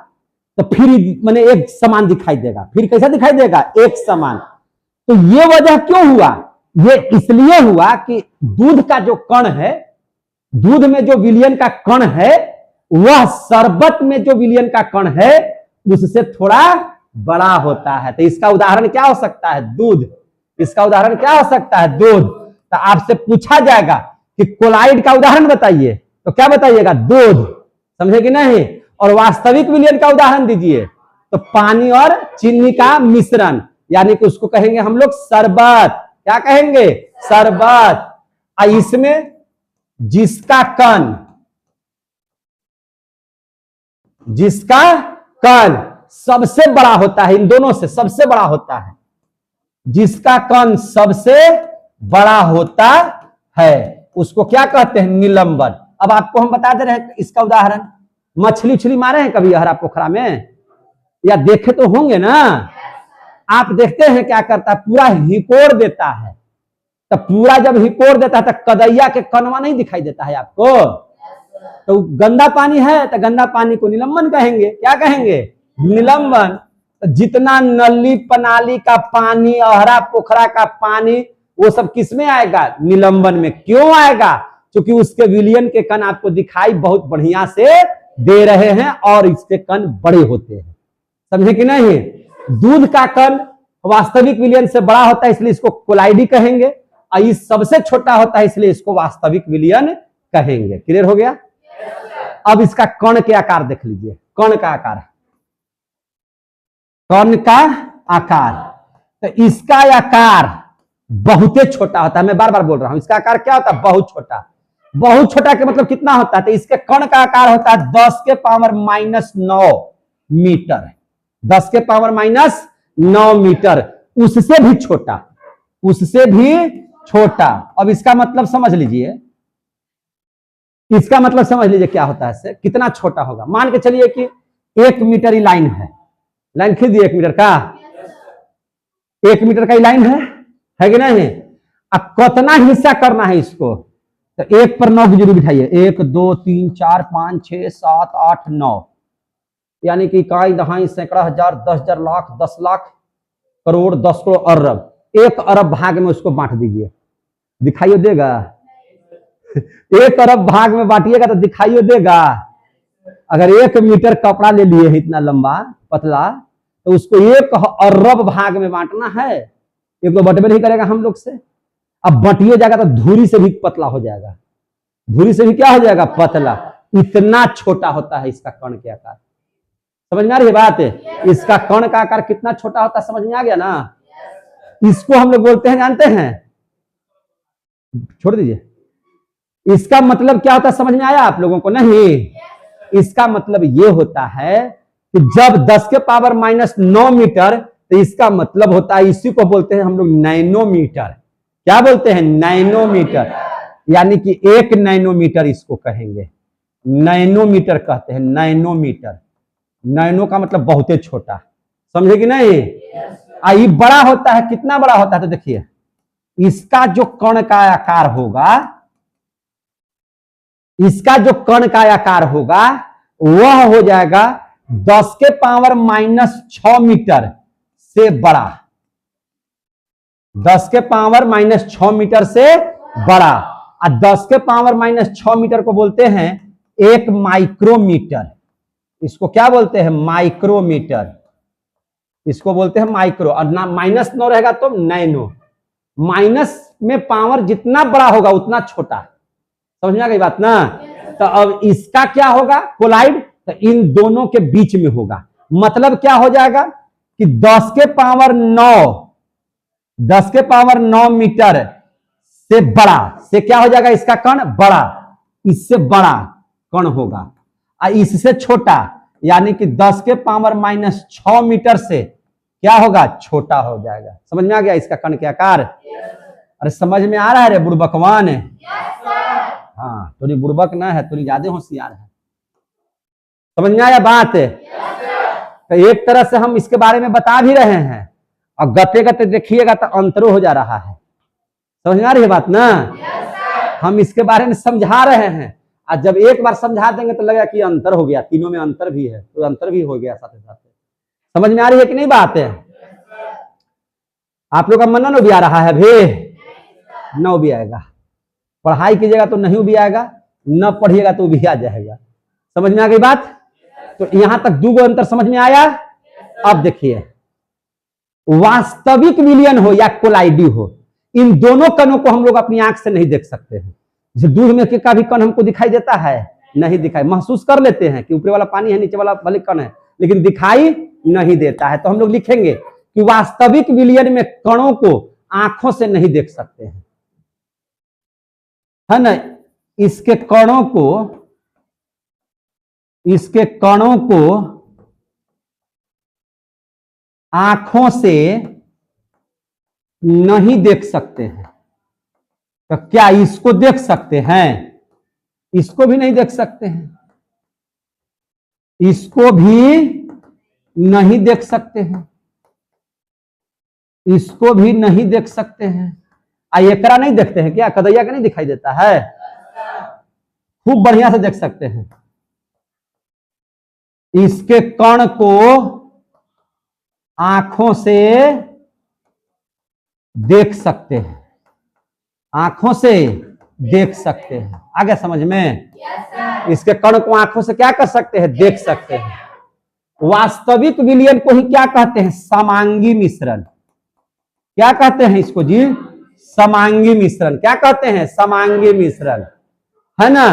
तो फिर मैंने एक समान दिखाई देगा। फिर कैसा दिखाई देगा? एक समान। तो ये वजह क्यों हुआ? ये इसलिए हुआ कि दूध का जो कण है, दूध में जो विलयन का कण है, वह शरबत में जो विलयन का कण है उससे थोड़ा बड़ा होता है। तो इसका उदाहरण क्या हो सकता है? दूध। इसका उदाहरण क्या हो सकता है? दूध। तो आपसे पूछा जाएगा कि कोलाइड का उदाहरण बताइए, तो क्या बताइएगा? दूध। समझे कि नहीं? और वास्तविक विलयन का उदाहरण दीजिए, तो पानी और चीनी का मिश्रण, यानी कि उसको कहेंगे हम लोग शरबत। क्या कहेंगे? शरबत। इसमें जिसका कण सबसे बड़ा होता है, इन दोनों से सबसे बड़ा होता है, जिसका कण सबसे बड़ा होता है उसको क्या कहते हैं? निलंबन। अब आपको हम बता दे रहे हैं इसका उदाहरण। मछली उछली मारे हैं कभी हरा पोखरा में? या देखे तो होंगे ना। आप देखते हैं क्या करता है? पूरा हिकोड़ देता है। तो पूरा जब हिकोड़ देता है तो कदैया के कनवा नहीं दिखाई देता है आपको? तो गंदा पानी है तो गंदा पानी को निलंबन कहेंगे। क्या कहेंगे? निलंबन। तो जितना नली पनाली का पानी, अहरा पोखरा का पानी, वो सब किस में आएगा? निलंबन में। क्यों आएगा? क्योंकि उसके विलयन के कण आपको दिखाई बहुत बढ़िया से दे रहे हैं और इसके कण बड़े होते हैं। समझे कि नहीं? दूध का कण वास्तविक विलयन से बड़ा होता है, इसलिए इसको कोलाइडी कहेंगे, और इस सबसे छोटा होता है इसलिए इसको वास्तविक विलयन कहेंगे। क्लियर हो गया? अब इसका कण के आकार देख लीजिए। कण का आकार, कण का आकार, तो इसका आकार बहुत छोटा होता है। मैं बार बार बोल रहा हूं, इसका आकार क्या होता है? बहुत छोटा। बहुत छोटा के मतलब कितना होता है? तो इसके कण का आकार होता है 10 के पावर -9 मीटर। 10 के पावर -9 मीटर। उससे भी छोटा, उससे भी छोटा। अब इसका मतलब समझ लीजिए, इसका मतलब समझ लीजिए क्या होता है इससे, कितना छोटा होगा। मान के चलिए कि 1 मीटर ही लाइन है। लाइन खींच दिए 1 मीटर का, 1 मीटर का ही लाइन है कि नहीं? अब कितना हिस्सा करना है इसको? तो 1 पर 9 की जोड़ी बिठाइए। 1 2 3 4 5 6 7 8 9, यानी कि इकाई दहाई सैकड़ा हजार 10,000 लाख 10 लाख करोड़ 10 करोड़ अरब। 1 अरब भाग में उसको बांट दीजिए, दिखाइए देगा? 1 अरब भाग में बांटिएगा तो दिखाइए देगा? अगर 1 मीटर कपड़ा ले लिए है इतना लंबा पतला, तो उसको 1 अरब भाग में बांटना है। एक तो बटवे नहीं करेगा हम लोग से। अब बटिए जाएगा तो धूरी से भी पतला हो जाएगा। धूरी से भी क्या हो जाएगा? पतला। इतना छोटा होता है इसका कण के आकार। समझ में आ रही है बात? इसका कण का आकार कितना छोटा होता है, समझ में आ गया ना? इसको हम लोग बोलते हैं, जानते हैं? छोड़ दीजिए। इसका मतलब क्या होता है, समझ में आया आप लोगों को? नहीं। इसका मतलब ये होता है कि जब 10 के पावर -9 मीटर, तो इसका मतलब होता है, इसी को बोलते हैं हम लोग नैनोमीटर। क्या बोलते हैं? नैनोमीटर। यानी कि 1 नैनोमीटर इसको कहेंगे। नैनोमीटर कहते हैं, नैनोमीटर। नैनो का मतलब बहुत ही छोटा। समझे कि नहीं? ये बड़ा होता है। कितना बड़ा होता है? तो देखिए, इसका जो कण का आकार होगा, इसका जो कण का आकार होगा वह हो जाएगा 10 के पावर -6 मीटर से बड़ा। 10 के पावर -6 मीटर से बड़ा। और 10 के पावर -6 मीटर को बोलते हैं 1 माइक्रोमीटर। इसको क्या बोलते हैं? माइक्रोमीटर। इसको बोलते हैं माइक्रो। और ना -9 रहेगा तो नैनो। माइनस में पावर जितना बड़ा होगा उतना छोटा। समझ में आ गई बात ना? तो अब इसका क्या होगा? कोलाइड। तो इन दोनों के बीच में होगा। मतलब क्या हो जाएगा कि 10 के पावर 9 मीटर से बड़ा, से क्या हो जाएगा? इसका कण बड़ा, इससे बड़ा कण होगा। इससे छोटा यानी कि 10 के पावर -6 मीटर से क्या होगा, छोटा हो जाएगा। समझ में आ गया इसका कण के आकार? अरे समझ में आ रहा है रे बुड़बकवान? हाँ, तोरी बुड़बक ना है, तोरी ज्यादा होशियार है। समझ में आया बात? तो एक तरह से हम इसके बारे में बता भी रहे हैं और गते गते देखिएगा तो अंतरो हो जा रहा है। समझ में आ रही है बात ना? हम इसके बारे में समझा रहे हैं और जब एक बार समझा देंगे तो लगेगा कि अंतर हो गया, तीनों में अंतर भी है, तो अंतर भी हो गया साथ साथ। समझ में आ रही है कि नहीं बात है? आप लोग का मन भी आ रहा है अभी? न भी आएगा। पढ़ाई कीजिएगा तो नहीं भी आएगा, न पढ़िएगा तो भी आ जाएगा। समझ में आ गई बात? तो यहां तक दो अंतर समझ में आया। अब देखिए, वास्तविक विलयन हो या कोलाइडी हो, इन दोनों कणों को हम लोग अपनी आंख से नहीं देख सकते हैं। जैसे दूध में का भी कण हमको दिखाई देता है? नहीं दिखाई, महसूस कर लेते हैं कि ऊपर वाला पानी है, नीचे वाला भले कण है, लेकिन दिखाई नहीं देता है। तो हम लोग लिखेंगे कि वास्तविक विलयन में कणों को आंखों से नहीं देख सकते हैं, है ना? इसके कणों को आंखों से नहीं देख सकते हैं। तो क्या इसको देख सकते हैं? इसको भी नहीं देख सकते हैं, इसको भी नहीं देख सकते हैं, इसको भी नहीं देख सकते हैं। एकरा नहीं देखते हैं क्या? कदैया का नहीं दिखाई देता है? खूब बढ़िया से देख सकते हैं। इसके कण को आंखों से देख सकते हैं, आंखों से देख सकते हैं। आ गया समझ में? इसके कण को आंखों से क्या कर सकते हैं? देख सकते हैं। वास्तविक विलयन को ही क्या कहते हैं? समांगी मिश्रण। क्या कहते हैं इसको जी? समांगी मिश्रण। क्या कहते हैं? समांगी मिश्रण, है ना?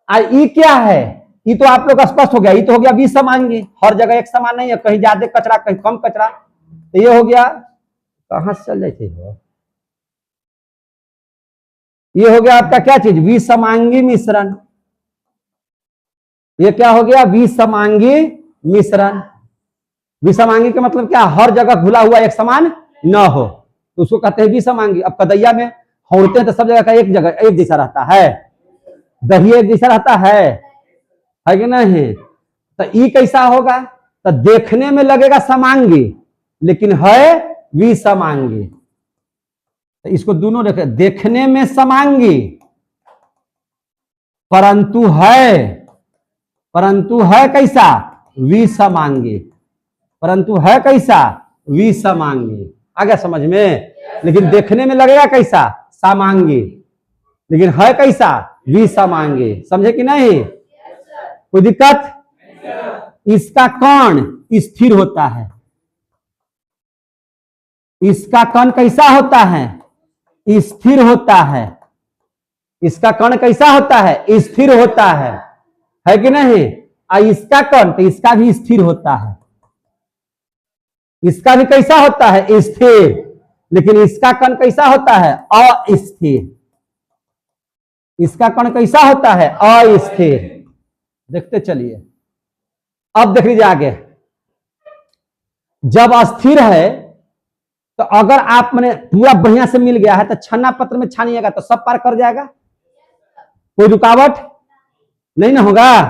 ये क्या है? ये तो आप लोग स्पष्ट हो गया। ये तो हो गया विसमांगी, हर जगह एक समान नहीं है, कहीं ज्यादा कचरा कहीं कम कचरा। तो ये हो गया, कहां से चल जाते हो? ये हो गया आपका क्या चीज? विसमांगी मिश्रण। ये क्या हो गया? विसमांगी मिश्रण। विसमांगी का मतलब क्या? हर जगह घुला हुआ एक समान न हो, तो उसको कहते हैं विसमांगी। अब कदैया में होते हैं तो सब जगह का एक जगह एक जैसा रहता है, दही एक जैसा रहता है कि नहीं? तो ये कैसा होगा? तो देखने में लगेगा समांगी लेकिन है विसमांगी। तो इसको दोनों देखे, देखने में समांगी परंतु है कैसा? विसमांगी। परंतु है कैसा? विसमांगी। आ गया समझ में? लेकिन देखने में लगेगा कैसा? समांगी, लेकिन है कैसा? विसमांगी। समझे कि नहीं? कोई दिक्कत? इसका कण स्थिर होता है, इसका कण कैसा होता है? स्थिर होता है। इसका कण कैसा होता है? स्थिर होता है कि नहीं? इसका कण तो इसका भी स्थिर होता है, इसका भी कैसा होता है? स्थिर। लेकिन इसका कण कैसा होता है? अस्थिर। इसका कण कैसा होता है? अस्थिर। देखते चलिए, अब देख लीजिए आगे। जब अस्थिर है तो अगर आप मैंने पूरा बढ़िया से मिल गया है तो छन्ना पत्र में छानिएगा तो सब पार कर जाएगा, कोई रुकावट नहीं ना होगा।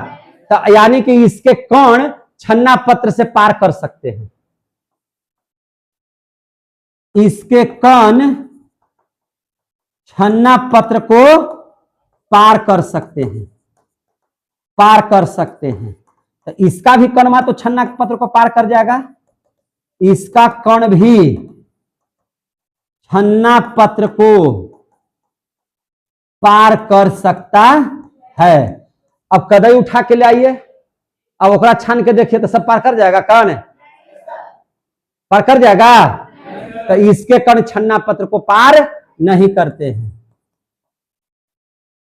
तो यानी कि इसके कण छन्ना पत्र से पार कर सकते हैं, इसके कण छन्ना पत्र को पार कर सकते हैं, पार कर सकते हैं। तो इसका भी कण मा तो छन्ना पत्र को पार कर जाएगा, इसका कण भी छन्ना पत्र को पार कर सकता है। अब कदई उठा के ले आइए, अब ओकरा छान के देखिए तो सब पार कर जाएगा, कण पार कर जाएगा। तो इसके कण छन्ना पत्र को पार नहीं करते हैं,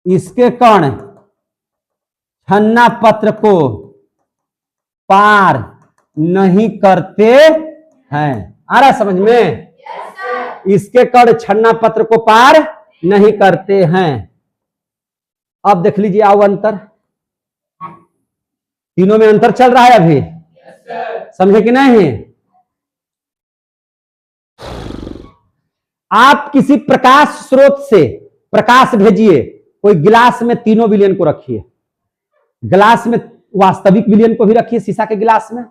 इसके कण छन्ना पत्र को पार नहीं करते हैं। आ रहा समझ में? इसके कण छन्ना पत्र को पार नहीं करते हैं। अब देख लीजिए आओ अंतर। तीनों में अंतर चल रहा है अभी, समझे कि नहीं? आप किसी प्रकाश स्रोत से प्रकाश भेजिए, कोई गिलास में तीनों विलयन को रखिए, गिलास में वास्तविक विलयन को भी रखिए, शीशा के गिलास में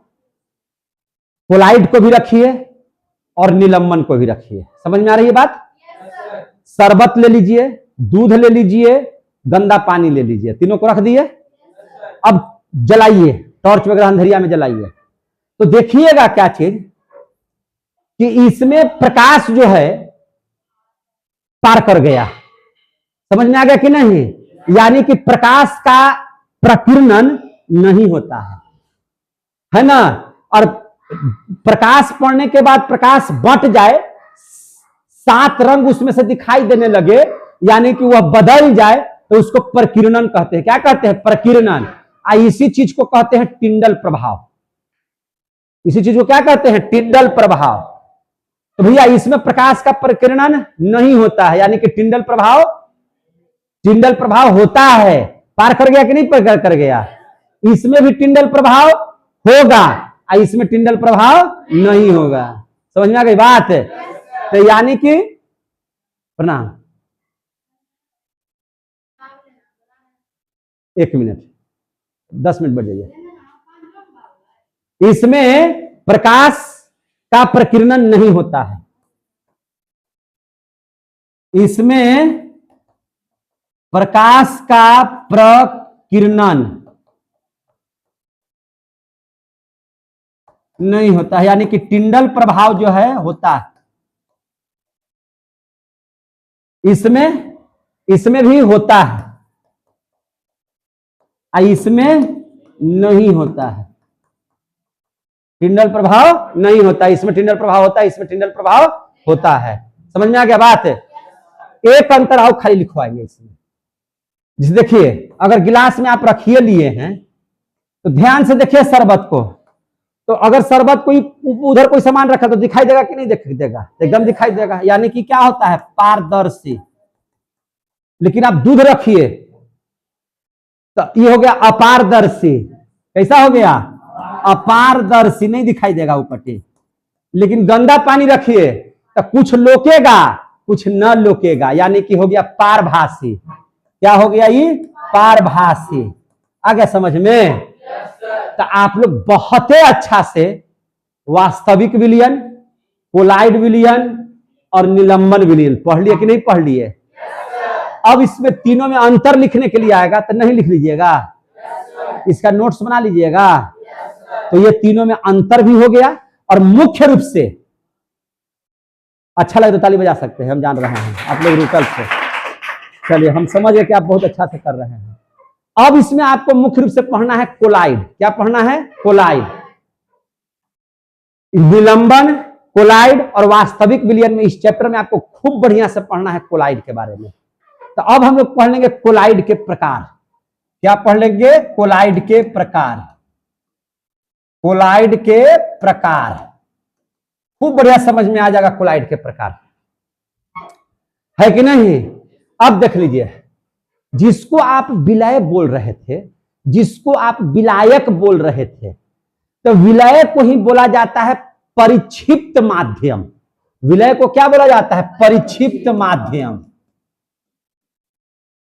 कोलाइड को भी रखिए और निलंबन को भी रखिए। समझ में आ रही है बात? शरबत ले लीजिए, दूध ले लीजिए, गंदा पानी ले लीजिए, तीनों को रख दिए। अब जलाइए, टॉर्च वगैरह अंधेरिया में जलाइए, तो देखिएगा क्या चीज कि इसमें प्रकाश जो है पार कर गया। समझ में आ गया कि नहीं? यानी कि प्रकाश का प्रकीर्णन नहीं होता है ना? और प्रकाश पड़ने के बाद प्रकाश बंट जाए, 7 रंग उसमें से दिखाई देने लगे, यानी कि वह बदल जाए, तो उसको प्रकीर्णन कहते हैं। क्या कहते हैं? प्रकीर्णन। इसी चीज को कहते हैं टिंडल प्रभाव। इसी चीज को क्या कहते हैं? टिंडल प्रभाव। तो भैया इसमें प्रकाश का प्रकीर्णन नहीं होता है, यानी कि टिंडल प्रभाव होता है। पार कर गया कि नहीं पार कर गया? इसमें भी टिंडल प्रभाव होगा, इसमें टिंडल प्रभाव नहीं होगा। समझ में आ गई बात? तो यानी कि प्रणाम, 1 मिनट, 10 मिनट बढ़ जाइए। इसमें प्रकाश का प्रकीर्णन नहीं होता है, इसमें प्रकाश का प्रकीर्णन नहीं होता है, यानी कि टिंडल प्रभाव जो है होता है। इसमें भी होता है, इसमें नहीं होता है। टिंडल प्रभाव नहीं होता, इसमें टिंडल प्रभाव होता है, इसमें टिंडल प्रभाव होता है। समझ में आ गया बात? एक अंतर आओ खाली लिखवाएंगे इसमें। जिस देखिए, अगर गिलास में आप रखिए लिए हैं तो ध्यान से देखिए शरबत को, तो अगर शरबत कोई उधर कोई सामान रखा तो दिखाई देगा कि नहीं दिखाई देगा? एकदम दिखाई देगा, यानी कि क्या होता है? पारदर्शी। लेकिन आप दूध रखिए तो ये हो गया अपारदर्शी। कैसा हो गया? अपारदर्शी, नहीं दिखाई देगा ऊपर। लेकिन गंदा पानी रखिए तो कुछ लोकेगा कुछ न लोकेगा, यानी कि हो गया पारभासी। क्या हो गया? ये पारभासी। आ गया समझ में? तो आप लोग बहुत ही अच्छा से वास्तविक विलयन, कोलाइड विलयन और निलंबन विलयन पढ़ लिए कि नहीं पढ़ लिए? अब इसमें तीनों में अंतर लिखने के लिए आएगा तो नहीं लिख लीजिएगा, इसका नोट्स बना लीजिएगा। तो ये तीनों में अंतर भी हो गया, और मुख्य रूप से अच्छा लगे तो ताली बजा सकते हैं, हम जान रहे हैं आप लोग रुकल से। चलिए, हम समझ गए कि आप बहुत अच्छा से कर रहे हैं। अब इसमें आपको मुख्य रूप से पढ़ना है कोलाइड। क्या पढ़ना है? कोलाइड, निलंबन, कोलाइड और वास्तविक विलयन में इस चैप्टर में आपको खूब बढ़िया से पढ़ना है कोलाइड के बारे में। तो अब हम लोग पढ़ लेंगे कोलाइड के प्रकार। क्या पढ़ लेंगे? कोलाइड के प्रकार। कोलाइड के प्रकार खूब बढ़िया समझ में आ जाएगा। कोलाइड के प्रकार है कि नहीं? अब देख लीजिए, जिसको आप विलय बोल रहे थे, जिसको आप विलायक बोल रहे थे, तो विलय को ही बोला जाता है परिक्षिप्त माध्यम। विलय को क्या बोला जाता है? परिक्षिप्त माध्यम।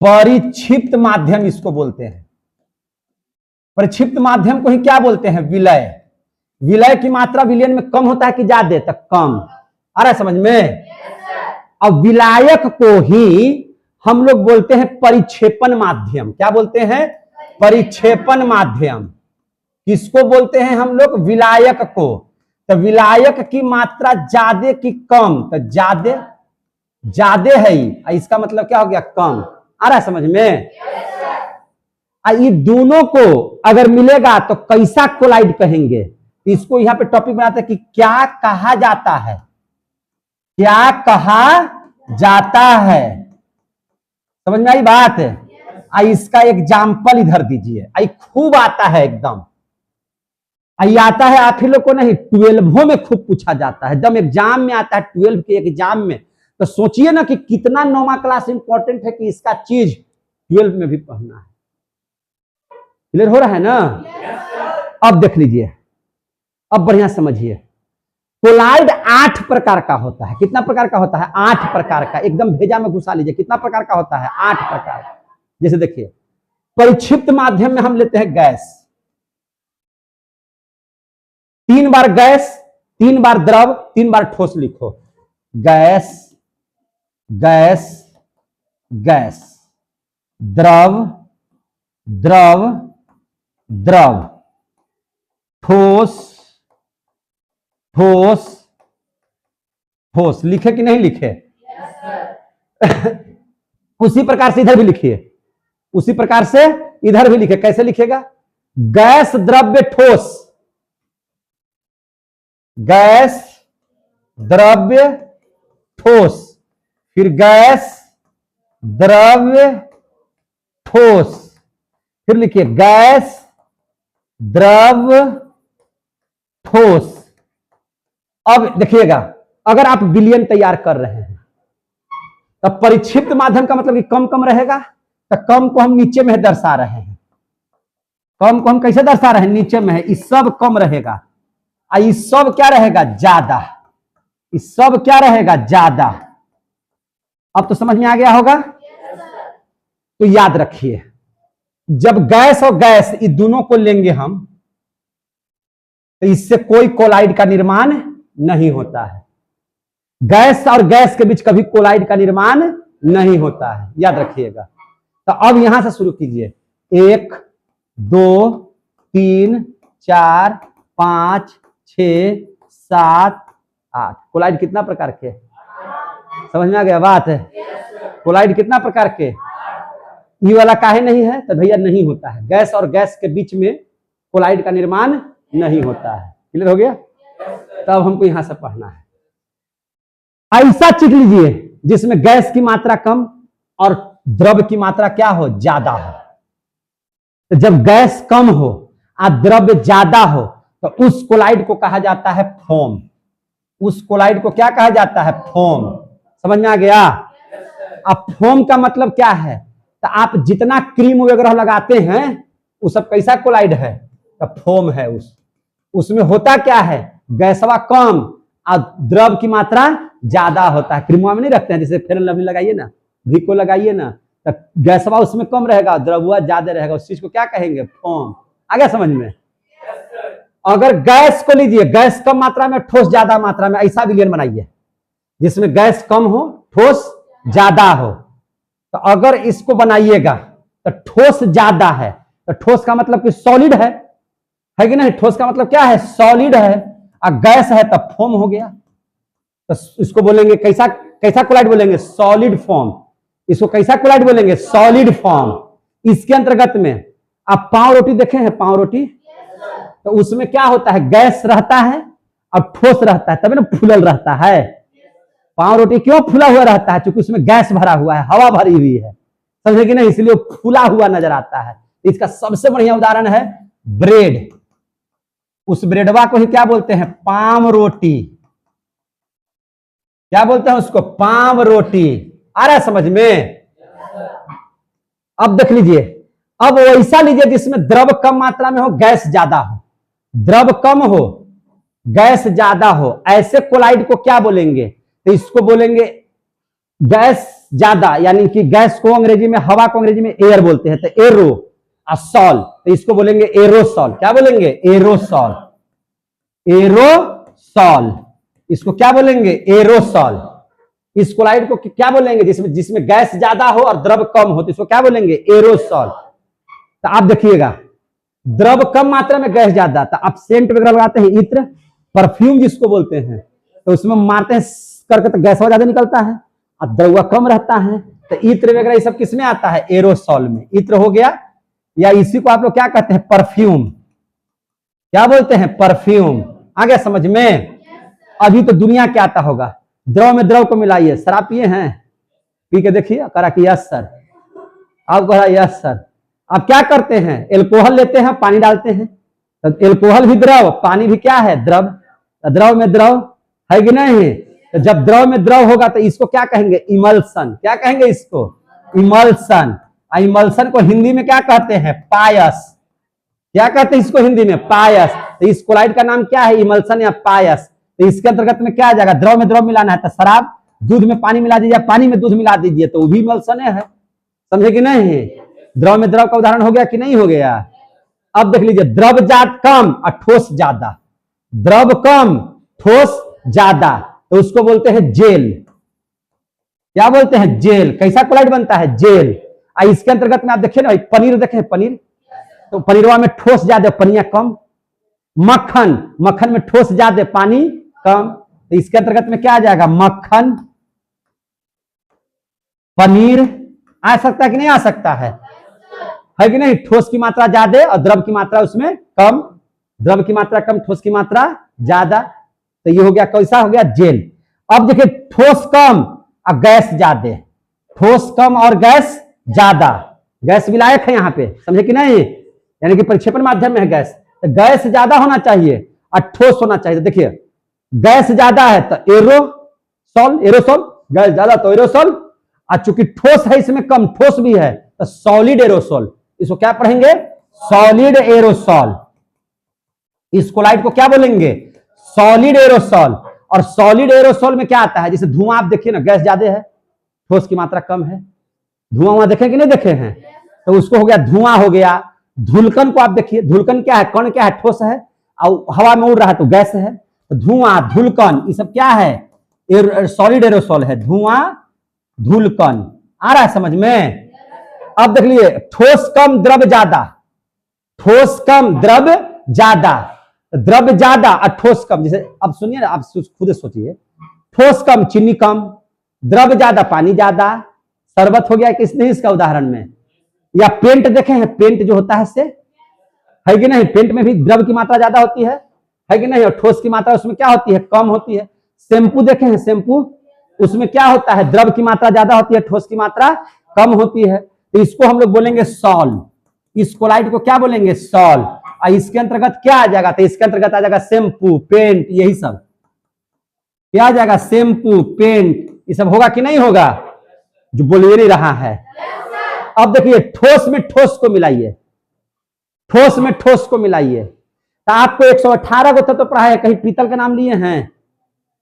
परिक्षिप्त माध्यम इसको बोलते हैं। परिक्षिप्त माध्यम को ही क्या बोलते हैं? विलय। विलय की मात्रा विलयन में कम होता है कि ज्यादा? तक कम। आ रहा है समझ में? अब विलायक को ही हम लोग बोलते हैं परिक्षेपण माध्यम। क्या बोलते हैं? परिक्षेपण माध्यम। किसको बोलते हैं हम लोग? विलायक को। तो विलायक की मात्रा ज्यादा की कम? तो ज्यादा है ही, इसका मतलब क्या हो गया? कम। आ रहा है समझ में? ये दोनों को अगर मिलेगा तो कैसा कोलाइड कहेंगे? इसको यहां पे टॉपिक बनाते हैं कि क्या कहा जाता है, क्या कहा जाता है। समझ में आई बात? इसका एग्जाम्पल इधर दीजिए। आई खूब आता है एकदम। आई आता है आप ही लोग को नहीं, 12 में खूब पूछा जाता है, एकदम एग्जाम में आता है, 12 के एग्जाम में। तो सोचिए ना कि कितना 9वां क्लास इंपॉर्टेंट है कि इसका चीज 12 में भी पढ़ना है। क्लियर हो रहा है ना? अब देख लीजिए, अब बढ़िया समझिए। कोलाइड 8 प्रकार का होता है। कितना प्रकार का होता है? 8 प्रकार का। एकदम भेजा में घुसा लीजिए, कितना प्रकार का होता है? 8 प्रकार। जैसे देखिए, परिक्षिप्त माध्यम में हम लेते हैं गैस, 3 बार गैस, 3 बार द्रव, 3 बार ठोस लिखो। गैस, गैस, गैस, द्रव, द्रव, द्रव, ठोस, ठोस, ठोस। लिखे कि नहीं लिखे? उसी प्रकार से इधर भी लिखिए, उसी प्रकार से इधर भी लिखे। कैसे लिखेगा? गैस, द्रव्य, ठोस, गैस, द्रव्य, ठोस, फिर गैस, द्रव्य, ठोस, फिर लिखिए गैस, द्रव्य, ठोस। अब देखिएगा, अगर आप विलयन तैयार कर रहे हैं तब परिक्षिप्त माध्यम का मतलब कि कम कम रहेगा, तो कम को हम नीचे में दर्शा रहे हैं। कम को हम कैसे दर्शा रहे हैं? नीचे में है, इस सब कम रहेगा, इस सब क्या रहेगा? ज्यादा। इस सब क्या रहेगा? ज्यादा। अब तो समझ में आ गया होगा। तो याद रखिए, जब गैस और गैस इस दोनों को लेंगे हम, तो इससे कोई कोलाइड का निर्माण नहीं होता है। गैस और गैस के बीच कभी कोलाइड का निर्माण नहीं होता है, याद रखिएगा। तो अब यहां से शुरू कीजिए। 1, 2, 3, 4, 5, 6, 7, 8। कोलाइड कितना प्रकार के? समझ में आ गया बात है? कोलाइड कितना प्रकार के? ये वाला काहे नहीं है? तो भैया नहीं होता है, गैस और गैस के बीच में कोलाइड का निर्माण नहीं होता है। क्लियर हो गया? तब हमको यहां से पढ़ना है। ऐसा चीज लीजिए जिसमें गैस की मात्रा कम और द्रव्य की मात्रा क्या हो? ज्यादा हो। तो जब गैस कम हो और द्रव्य ज्यादा हो तो उस कोलाइड को कहा जाता है फोम। उस कोलाइड को क्या कहा जाता है? फोम। समझ में आ गया? अब फोम का मतलब क्या है? तो आप जितना क्रीम वगैरह लगाते हैं वो सब कैसा कोलाइड है? तो फोम है। उसमें होता क्या है? गैसवा कम और द्रव की मात्रा ज्यादा होता है। क्रीमवा में नहीं रखते हैं, जैसे फेयर एंड लवली लगाइए ना, भिको लगाइए ना, तो गैसवा उसमें कम रहेगा, द्रव्यवा ज्यादा रहेगा। उस चीज को क्या कहेंगे? फोम। आ गया समझ में? अगर गैस को लीजिए, गैस कम मात्रा में, ठोस ज्यादा मात्रा में, ऐसा विलयन बनाइए जिसमें गैस कम हो, ठोस ज्यादा हो। तो अगर इसको बनाइएगा तो ठोस ज्यादा है, तो ठोस का मतलब कि सॉलिड है कि नहीं? ठोस का मतलब क्या है? सॉलिड है। और गैस है तब फोम हो गया। तो इसको बोलेंगे कैसा? कैसा कोलाइड बोलेंगे? Solid form. इसको कैसा कोलाइड बोलेंगे? Solid form. इसके अंतर्गत में आप पाव रोटी देखे हैं? पाव रोटी, तो उसमें क्या होता है? गैस रहता है और ठोस रहता है, तभी ना फूलल रहता है। पाव रोटी क्यों फूला हुआ रहता है? क्योंकि उसमें गैस भरा हुआ है, हवा भरी हुई है, समझे कि नहीं? इसलिए फूला हुआ नजर आता है। इसका सबसे बढ़िया उदाहरण है ब्रेड। उस ब्रेडवा को ही क्या बोलते हैं? पाम रोटी। क्या बोलते हैं उसको? पाम रोटी। आ रहा है समझ में? अब देख लीजिए, अब वैसा लीजिए जिसमें द्रव कम मात्रा में हो, गैस ज्यादा हो। द्रव कम हो, गैस ज्यादा हो, ऐसे कोलाइड को क्या बोलेंगे? तो इसको बोलेंगे गैस ज्यादा, यानी कि गैस को अंग्रेजी में, हवा को अंग्रेजी में एयर बोलते हैं, तो एरो और सॉल, तो इसको बोलेंगे एरोसॉल। क्या बोलेंगे? एरोसॉल। एरोसॉल, इसको क्या बोलेंगे? एरोसॉल। इस कोलाइड को क्या बोलेंगे? जिसमें गैस ज्यादा हो और द्रव कम हो, तो इसको क्या बोलेंगे? एरोसॉल। तो आप देखिएगा, द्रव कम मात्रा में, गैस ज्यादा, तो आप सेंट वगैरह लगाते हैं, इत्र, परफ्यूम जिसको बोलते हैं, तो उसमें मारते हैं करके तो गैस ज्यादा निकलता है और द्रव्य कम रहता है। तो इत्र वगैरह ये सब किसमें आता है? एरोसॉल में। इत्र हो गया, या इसी को आप लोग क्या कहते हैं? परफ्यूम। क्या बोलते हैं? परफ्यूम। आ गया समझ में? अभी तो दुनिया क्या आता होगा? द्रव में द्रव को मिलाइए। शराब पिए हैं? पी के देखिए, करा कि यस सर। आप कहा यस सर। आप क्या करते हैं? एल्कोहल लेते हैं, पानी डालते हैं, तो एल्कोहल भी द्रव, पानी भी क्या है? द्रव। द्रव में द्रव है कि नहीं? तो जब द्रव में द्रव होगा तो इसको क्या कहेंगे? इमल्सन। क्या कहेंगे इसको? इमल्सन। इमल्सन को हिंदी में क्या कहते हैं? पायस। क्या कहते हैं इसको हिंदी में? पायस। तो इस कोलाइड का नाम क्या है? इमल्सन या पायस। तो इसके अंतर्गत में क्या आ जाएगा? द्रव में द्रव मिलाना है, तो शराब दूध में पानी मिला दीजिए, पानी में दूध मिला दीजिए, तो वो भी इमल्सन है। समझे कि नहीं? द्रव में द्रव का उदाहरण हो गया कि नहीं हो गया? अब देख लीजिए, द्रव जात कम और ठोस ज्यादा। द्रव कम ठोस ज्यादा, तो उसको बोलते हैं जेल। क्या बोलते हैं? जेल। कैसा कोलाइड बनता है? जेल। इसके अंतर्गत में आप देखिए ना, पनीर देखें, पनीर, तो पनीरवा में ठोस ज्यादा पानिया कम। मक्खन, मक्खन में ठोस ज्यादा पानी कम, तो इसके अंतर्गत में क्या आ जाएगा? मक्खन। पनीर आ सकता है कि नहीं आ सकता है कि नहीं? ठोस की मात्रा ज्यादा और द्रव की मात्रा उसमें कम। द्रव की मात्रा कम, ठोस की मात्रा ज्यादा, तो ये हो गया, कैसा हो गया? जेल। अब देखिए, ठोस कम और गैस ज्यादा। ठोस कम और गैस ज्यादा, गैस विलायक है यहाँ पे, समझे कि नहीं? यानी कि प्रक्षेपण माध्यम में है गैस, तो गैस ज्यादा होना चाहिए और ठोस होना चाहिए। देखिए, गैस ज्यादा है तो एरोसोल, एरोसोल, गैस ज्यादा तो एरोसोल, और चूंकि ठोस है इसमें कम, ठोस भी है, तो सॉलिड एरोसोल। इसको क्या पढ़ेंगे? Solid aerosol. इस कोलाइड को क्या बोलेंगे? Solid aerosol. और सॉलिड एरोसोल में क्या आता है? जैसे धुआं, आप देखिए ना, गैस ज्यादा है, ठोस की मात्रा कम है। धुआं वहां देखे कि नहीं देखे हैं? तो उसको हो गया धुआं हो गया। धुलकन को आप देखिए, धुलकन क्या है? कण क्या है? ठोस है, और हवा में उड़ रहा है तो गैस है। तो धुआं, धुलकन, ये सब क्या है? सॉलिड एरोसोल है। धुआं, धुलकन। आ रहा है समझ में? अब देख लीजिए, ठोस कम द्रव ज्यादा। ठोस कम द्रव ज्यादा, द्रव ज्यादा और ठोस कम। जैसे अब सुनिए ना, आप खुद सोचिए, ठोस कम चीनी कम, द्रव ज्यादा पानी ज्यादा। शरबत हो गया किस नहीं इसका उदाहरण में? या पेंट देखे हैं? पेंट जो होता है से, है कि नहीं? पेंट में भी द्रव की मात्रा ज्यादा होती है कि नहीं? और ठोस की मात्रा उसमें क्या होती है? कम होती है। शैम्पू देखे हैं? शैम्पू, उसमें क्या होता है? द्रव की मात्रा ज्यादा होती है, ठोस की मात्रा कम होती है। तो इसको हम लोग बोलेंगे सॉल। इस कोलाइड को क्या बोलेंगे? सॉल। और इसके अंतर्गत क्या आ जाएगा? तो इसके अंतर्गत आ जाएगा शैम्पू, पेंट, यही सब क्या आ जाएगा? शैम्पू, पेंट, ये सब होगा कि नहीं होगा? जो बोल नहीं रहा है। अब देखिए, ठोस में ठोस को मिलाइए, ठोस में ठोस को मिलाइए, तो आपको 118 को तो पढ़ा है। कहीं पीतल का नाम लिए हैं?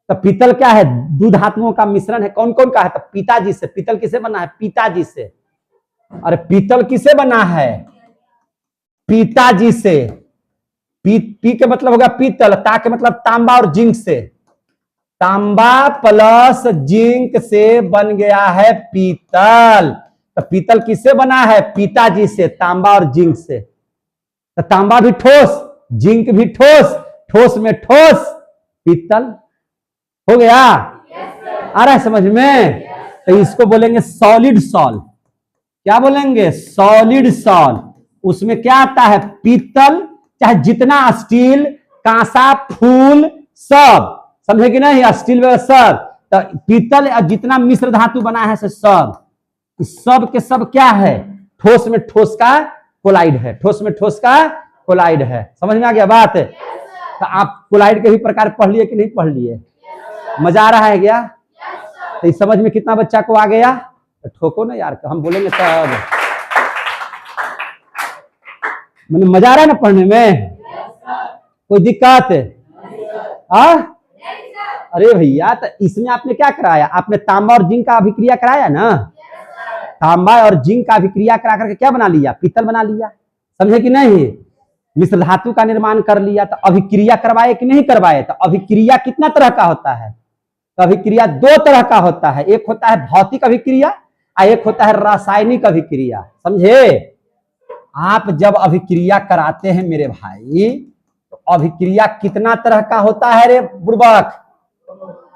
तो पीतल क्या है? दो धातुओं का मिश्रण है। कौन कौन का है? तो पिताजी से। पीतल किसे बना है? पिताजी से। अरे पीतल किसे बना है? पिताजी से। पी के मतलब होगा पीतल, ता के मतलब तांबा और जिंक से। तांबा प्लस जिंक से बन गया है पीतल। तो पीतल किससे बना है? पिताजी से, तांबा और जिंक से। तो तांबा भी ठोस, जिंक भी ठोस, ठोस में ठोस, पीतल हो गया। आ रहा है समझ में? तो इसको बोलेंगे सॉलिड सॉल। क्या बोलेंगे? Solid sol. उसमें क्या आता है? पीतल, चाहे जितना स्टील, कांसा, फूल, सब, समझे कि नहीं? स्टील वगैरह सब, तो पीतल जितना मिश्र धातु बना है सब के सब क्या है? ठोस में ठोस का कोलाइड है। ठोस में ठोस का कोलाइड है। समझ में आ गया बात? तो आप कोलाइड के भी प्रकार पढ़ लिए कि नहीं पढ़ लिए? मजा आ रहा है क्या? तो इस समझ में कितना बच्चा को आ गया? तो ठोको ना यार, हम बोलेंगे तब। मैंने मजा आ रहा है ना पढ़ने में? कोई दिक्कत? अरे भैया, तो इसमें आपने क्या कराया? आपने तांबा और जिंक का अभिक्रिया कराया ना? तांबा और जिंक का अभिक्रिया करा करके क्या बना लिया? पीतल बना लिया। समझे कि नहीं? मिश्र धातु का निर्माण कर लिया। तो अभिक्रिया करवाए कि नहीं करवाए? तो अभिक्रिया कितना तरह का होता है? तो अभिक्रिया दो तरह का होता है। एक होता है भौतिक अभिक्रिया और एक होता है रासायनिक अभिक्रिया। समझे? आप जब अभिक्रिया कराते हैं मेरे भाई, तो अभिक्रिया कितना तरह का होता है रे बुर्बक?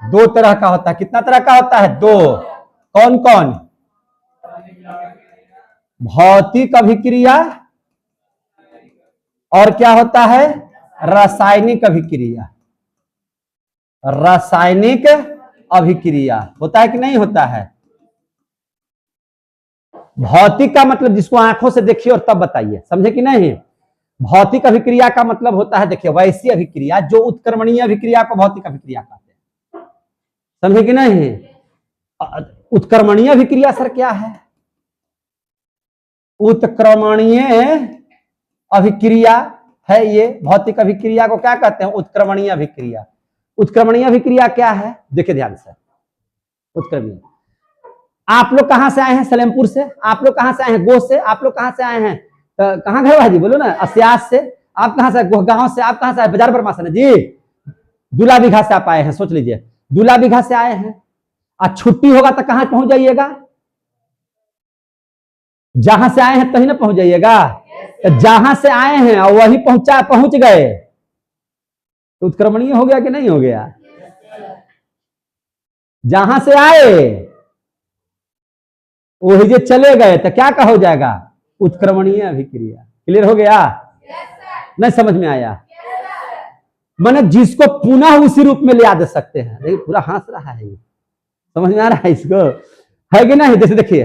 दो तरह का होता है। कितना तरह का होता है? दो। कौन कौन? भौतिक अभिक्रिया और क्या होता है? रासायनिक अभिक्रिया। रासायनिक अभिक्रिया होता है कि नहीं होता है? भौतिक का मतलब जिसको आंखों से देखिए और तब बताइए। समझे कि नहीं? भौतिक अभिक्रिया का मतलब होता है, देखिए, वैसी अभिक्रिया जो उत्क्रमणीय अभिक्रिया को भौतिक अभिक्रिया कहते हैं। समझे कि नहीं? उत्क्रमणीय अभिक्रिया सर क्या है? उत्क्रमणीय अभिक्रिया है ये। भौतिक अभिक्रिया को क्या कहते हैं? उत्क्रमणीय अभिक्रिया। उत्क्रमणीय अभिक्रिया क्या है? देखिए ध्यान से। उत्क्रमणीय, आप लोग कहां से आए हैं? सलेमपुर से। आप लोग कहां से आए हैं? गोह से। आप लोग कहां से आए हैं? तो कहां घर भाजी बोलो ना, असियास से। आप कहां से? गांव से। आप कहां से आए? बाजार बर्मा से जी। दूल्हा बीघा से आप आए हैं, सोच लीजिए दूल्हा बीघा से आए हैं। आज छुट्टी होगा तो कहां पहुंच जाइएगा? जहां से आए हैं तभी ना पहुंच जाइएगा। तो जहां से आए हैं और वही पहुंच गए तो उत्क्रमणीय हो गया कि नहीं हो गया? जहां से आए वही जे चले गए तो क्या हो जाएगा? उत्क्रमणीय अभिक्रिया। क्लियर हो गया? नहीं समझ में आया? माने जिसको पुनः उसी रूप में ले आ दे सकते हैं। देखिए पूरा हंस रहा है ये, समझ में आ रहा है इसको? है कि नहीं? जैसे देखिए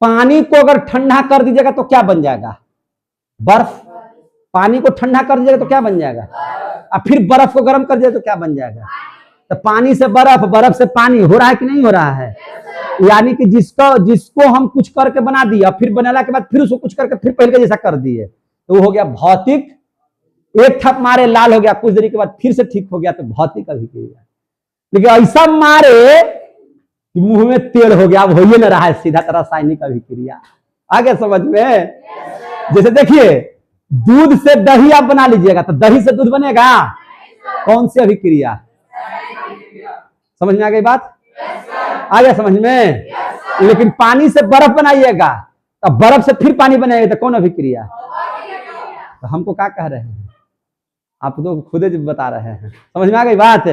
पानी को अगर ठंडा कर दीजिएगा तो क्या बन जाएगा? बर्फ। पानी को ठंडा कर दीजिएगा तो क्या बन जाएगा? और फिर बर्फ को गर्म कर दीजिएगा तो क्या बन जाएगा? तो पानी से बर्फ, बर्फ से पानी हो रहा है कि नहीं हो रहा है? यानी कि जिसको हम कुछ करके बना दिया, फिर बनाने के बाद फिर उसको कुछ करके फिर पहले जैसा कर दिए, तो वो हो गया भौतिक। एक थप मारे लाल हो गया, कुछ देरी के बाद फिर से ठीक हो गया, तो भौतिक अभिक्रिया। लेकिन ऐसा मारे कि मुंह में तेल हो गया, अब हो ही ना रहा है, सीधा रासायनिक अभिक्रिया। आगे समझ में? जैसे देखिए दूध से दही आप बना लीजिएगा तो दही से दूध बनेगा? कौन सी अभिक्रिया? समझ में आ गई बात? आ गया समझ में? लेकिन पानी से बर्फ बनाइएगा तो बर्फ से फिर पानी बनाइएगा तो कौन अभिक्रिया? तो हमको क्या कह रहे हैं? आप तो खुद ही बता रहे हैं। समझ में आ गई बात?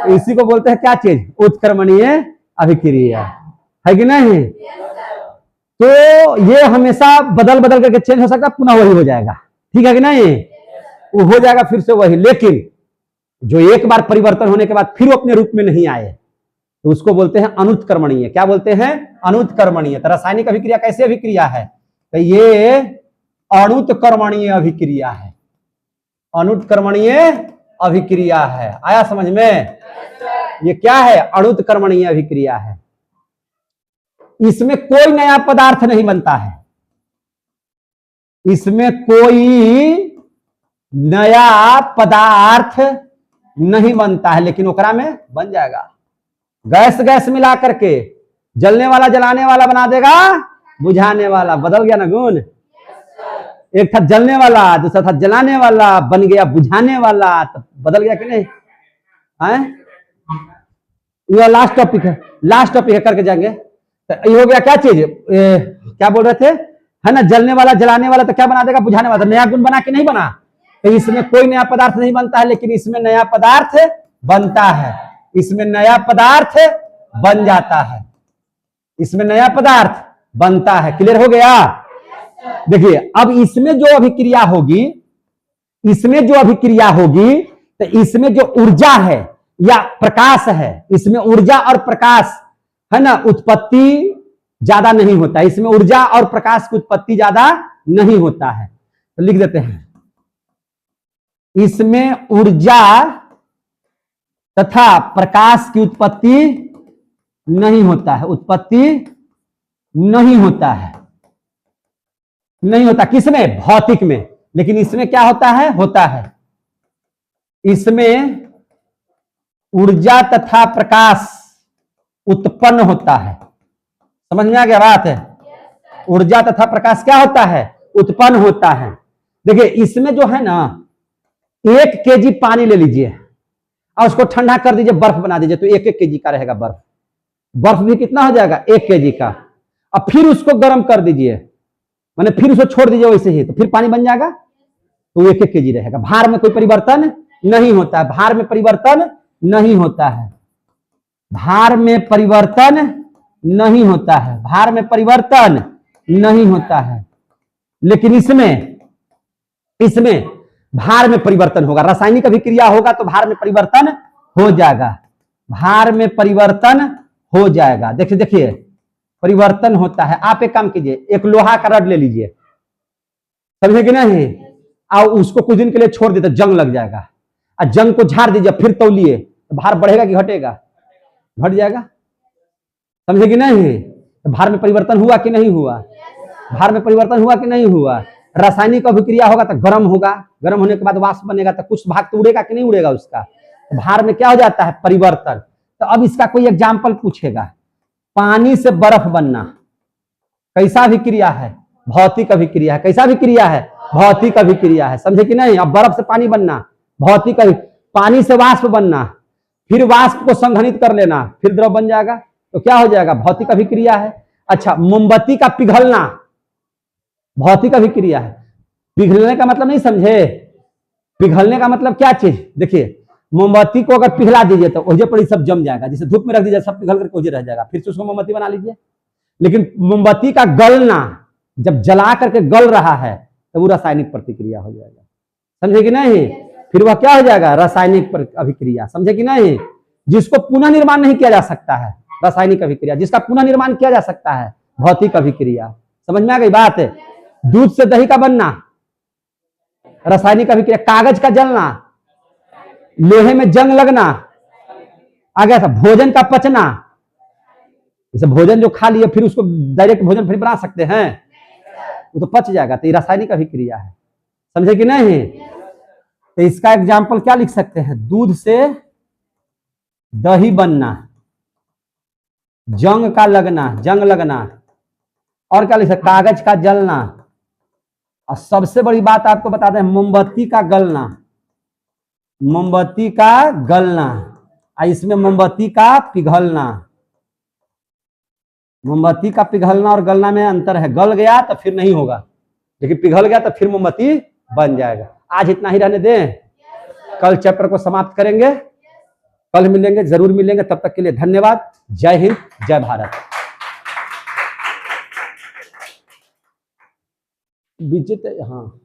इसी को बोलते हैं क्या चीज? उत्क्रमणीय अभिक्रिया। है कि नहीं? तो ये हमेशा बदल बदल करके चेंज हो सकता है, पुनः वही हो जाएगा। ठीक है कि नहीं? वो हो जाएगा फिर से वही। लेकिन जो एक बार परिवर्तन होने के बाद फिर अपने रूप में नहीं आए तो उसको बोलते हैं अनुत्क्रमणीय। क्या बोलते हैं? अनुत्क्रमणीय। तो रासायनिक अभिक्रिया कैसी अभिक्रिया है? तो ये अनुत्क्रमणीय अभिक्रिया है। अनुत्क्रमणीय अभिक्रिया है। आया समझ में? ये क्या है? अनुत्क्रमणीय अभिक्रिया है। इसमें कोई नया पदार्थ नहीं बनता है। इसमें कोई नया पदार्थ नहीं बनता है, लेकिन ओकरा में बन जाएगा। गैस मिला करके जलने वाला जलाने वाला बना देगा, बुझाने वाला। बदल गया ना गुण? एक था जलने वाला, दूसरा था जलाने वाला, बन गया बुझाने वाला। तो बदल गया कि नहीं? ये लास्ट टॉपिक है, लास्ट टॉपिक है, करके जाएंगे। तो ये हो गया क्या चीज? क्या बोल रहे थे? है ना, जलने वाला जलाने वाला। तो क्या बना देगा? बुझाने वाला। तो नया गुण बना कि नहीं बना? तो इसमें कोई नया पदार्थ नहीं बनता है, लेकिन इसमें नया पदार्थ बनता है। इसमें नया पदार्थ बन जाता है। इसमें नया पदार्थ बनता है। क्लियर हो गया? देखिए अब इसमें जो अभिक्रिया होगी, इसमें जो अभिक्रिया होगी, तो इसमें जो ऊर्जा है या प्रकाश है, इसमें ऊर्जा और प्रकाश है ना, उत्पत्ति ज्यादा नहीं होता है। इसमें ऊर्जा और प्रकाश की उत्पत्ति ज्यादा नहीं होता है। तो लिख देते हैं, इसमें ऊर्जा तथा प्रकाश की उत्पत्ति नहीं होता है। उत्पत्ति नहीं होता है, नहीं होता। किसमें? भौतिक में। लेकिन इसमें क्या होता है? होता है। इसमें ऊर्जा तथा प्रकाश उत्पन्न होता है। समझ में आ गया बात? है ऊर्जा तथा प्रकाश क्या होता है? उत्पन्न होता है। देखिए इसमें जो है ना, 1 kg पानी ले लीजिए और उसको ठंडा कर दीजिए, बर्फ बना दीजिए, तो 1-1 kg का रहेगा बर्फ। बर्फ भी कितना हो जाएगा? 1 kg का। अब फिर उसको गर्म कर दीजिए, मैंने फिर उसको छोड़ दीजिए वैसे ही, तो फिर पानी बन जाएगा, तो 1-1 kg रहेगा। भार में कोई परिवर्तन नहीं होता है। भार में परिवर्तन नहीं होता है। भार में परिवर्तन नहीं होता है। भार में परिवर्तन नहीं होता है। लेकिन इसमें भार में परिवर्तन होगा। रासायनिक अभिक्रिया होगा तो भार में परिवर्तन हो जाएगा। भार में परिवर्तन हो जाएगा। देखिए परिवर्तन होता है। आप एक काम कीजिए, एक लोहा का रड ले लीजिए, समझे कि नहीं, और उसको कुछ दिन के लिए छोड़ देते, जंग लग जाएगा। और जंग को झाड़ दीजिए, फिर तौलिए, तो भार बढ़ेगा कि घटेगा? घट जाएगा। समझे कि नहीं? तो भार में परिवर्तन हुआ कि नहीं हुआ? भार में परिवर्तन हुआ कि नहीं हुआ? रासायनिक अभिक्रिया होगा तो गर्म होगा, गर्म होने के बाद वाष्प बनेगा, तो कुछ भाग तो उड़ेगा कि नहीं उड़ेगा उसका, तो भार में क्या हो जाता है, परिवर्तन। तो अब इसका कोई एग्जाम्पल पूछेगा, पानी से बर्फ बनना कैसा अभिक्रिया है, भौतिक अभिक्रिया है। कैसा अभिक्रिया है, भौतिक अभिक्रिया है, समझे कि नहीं। अब बर्फ से पानी बनना भौतिक, पानी से वाष्प बनना, फिर वाष्प को संघनित कर लेना, फिर द्रव बन जाएगा, तो क्या हो जाएगा, भौतिक अभिक्रिया है। अच्छा, मोमबत्ती का पिघलना भौतिक अभिक्रिया है। पिघलने का मतलब नहीं समझे, पिघलने का मतलब क्या चीज, देखिए मोमबत्ती को अगर पिघला दीजिए तो ओझे पर सब जम जाएगा, जैसे धूप में रख दीजिए सब पिघल करके ओझे रह जाएगा, फिर से उसको मोमबत्ती बना लीजिए। लेकिन मोमबत्ती का गलना, जब जला करके गल रहा है तो वो रासायनिक प्रतिक्रिया हो जाएगा, समझे कि नहीं। फिर वह क्या हो जाएगा, रासायनिक अभिक्रिया, समझे कि नहीं। जिसको पुनः निर्माण नहीं किया जा सकता है रासायनिक अभिक्रिया, जिसका पुनः निर्माण किया जा सकता है भौतिक अभिक्रिया। समझ में आ गई बात। दूध से दही का बनना रासायनिक अभिक्रिया, कागज का जलना, लोहे में जंग लगना, आगे भोजन का पचना, जैसे भोजन जो खा लिए फिर उसको डायरेक्ट भोजन फिर बना सकते हैं, वो तो पच जाएगा, तो ये रासायनिक अभिक्रिया है, समझे कि नहीं। तो इसका एग्जाम्पल क्या लिख सकते हैं, दूध से दही बनना, जंग का लगना, जंग लगना, और क्या लिख सकते, कागज का जलना, और सबसे बड़ी बात आपको बता दें, मोमबत्ती का गलना, मोमबत्ती का गलना, इसमें मोमबत्ती का पिघलना। मोमबत्ती का पिघलना और गलना में अंतर है, गल गया तो फिर नहीं होगा, लेकिन पिघल गया तो फिर मोमबत्ती बन जाएगा। आज इतना ही रहने दें, कल चैप्टर को समाप्त करेंगे, कल मिलेंगे, जरूर मिलेंगे। तब तक के लिए धन्यवाद। जय हिंद, जय भारत। विजित, हाँ।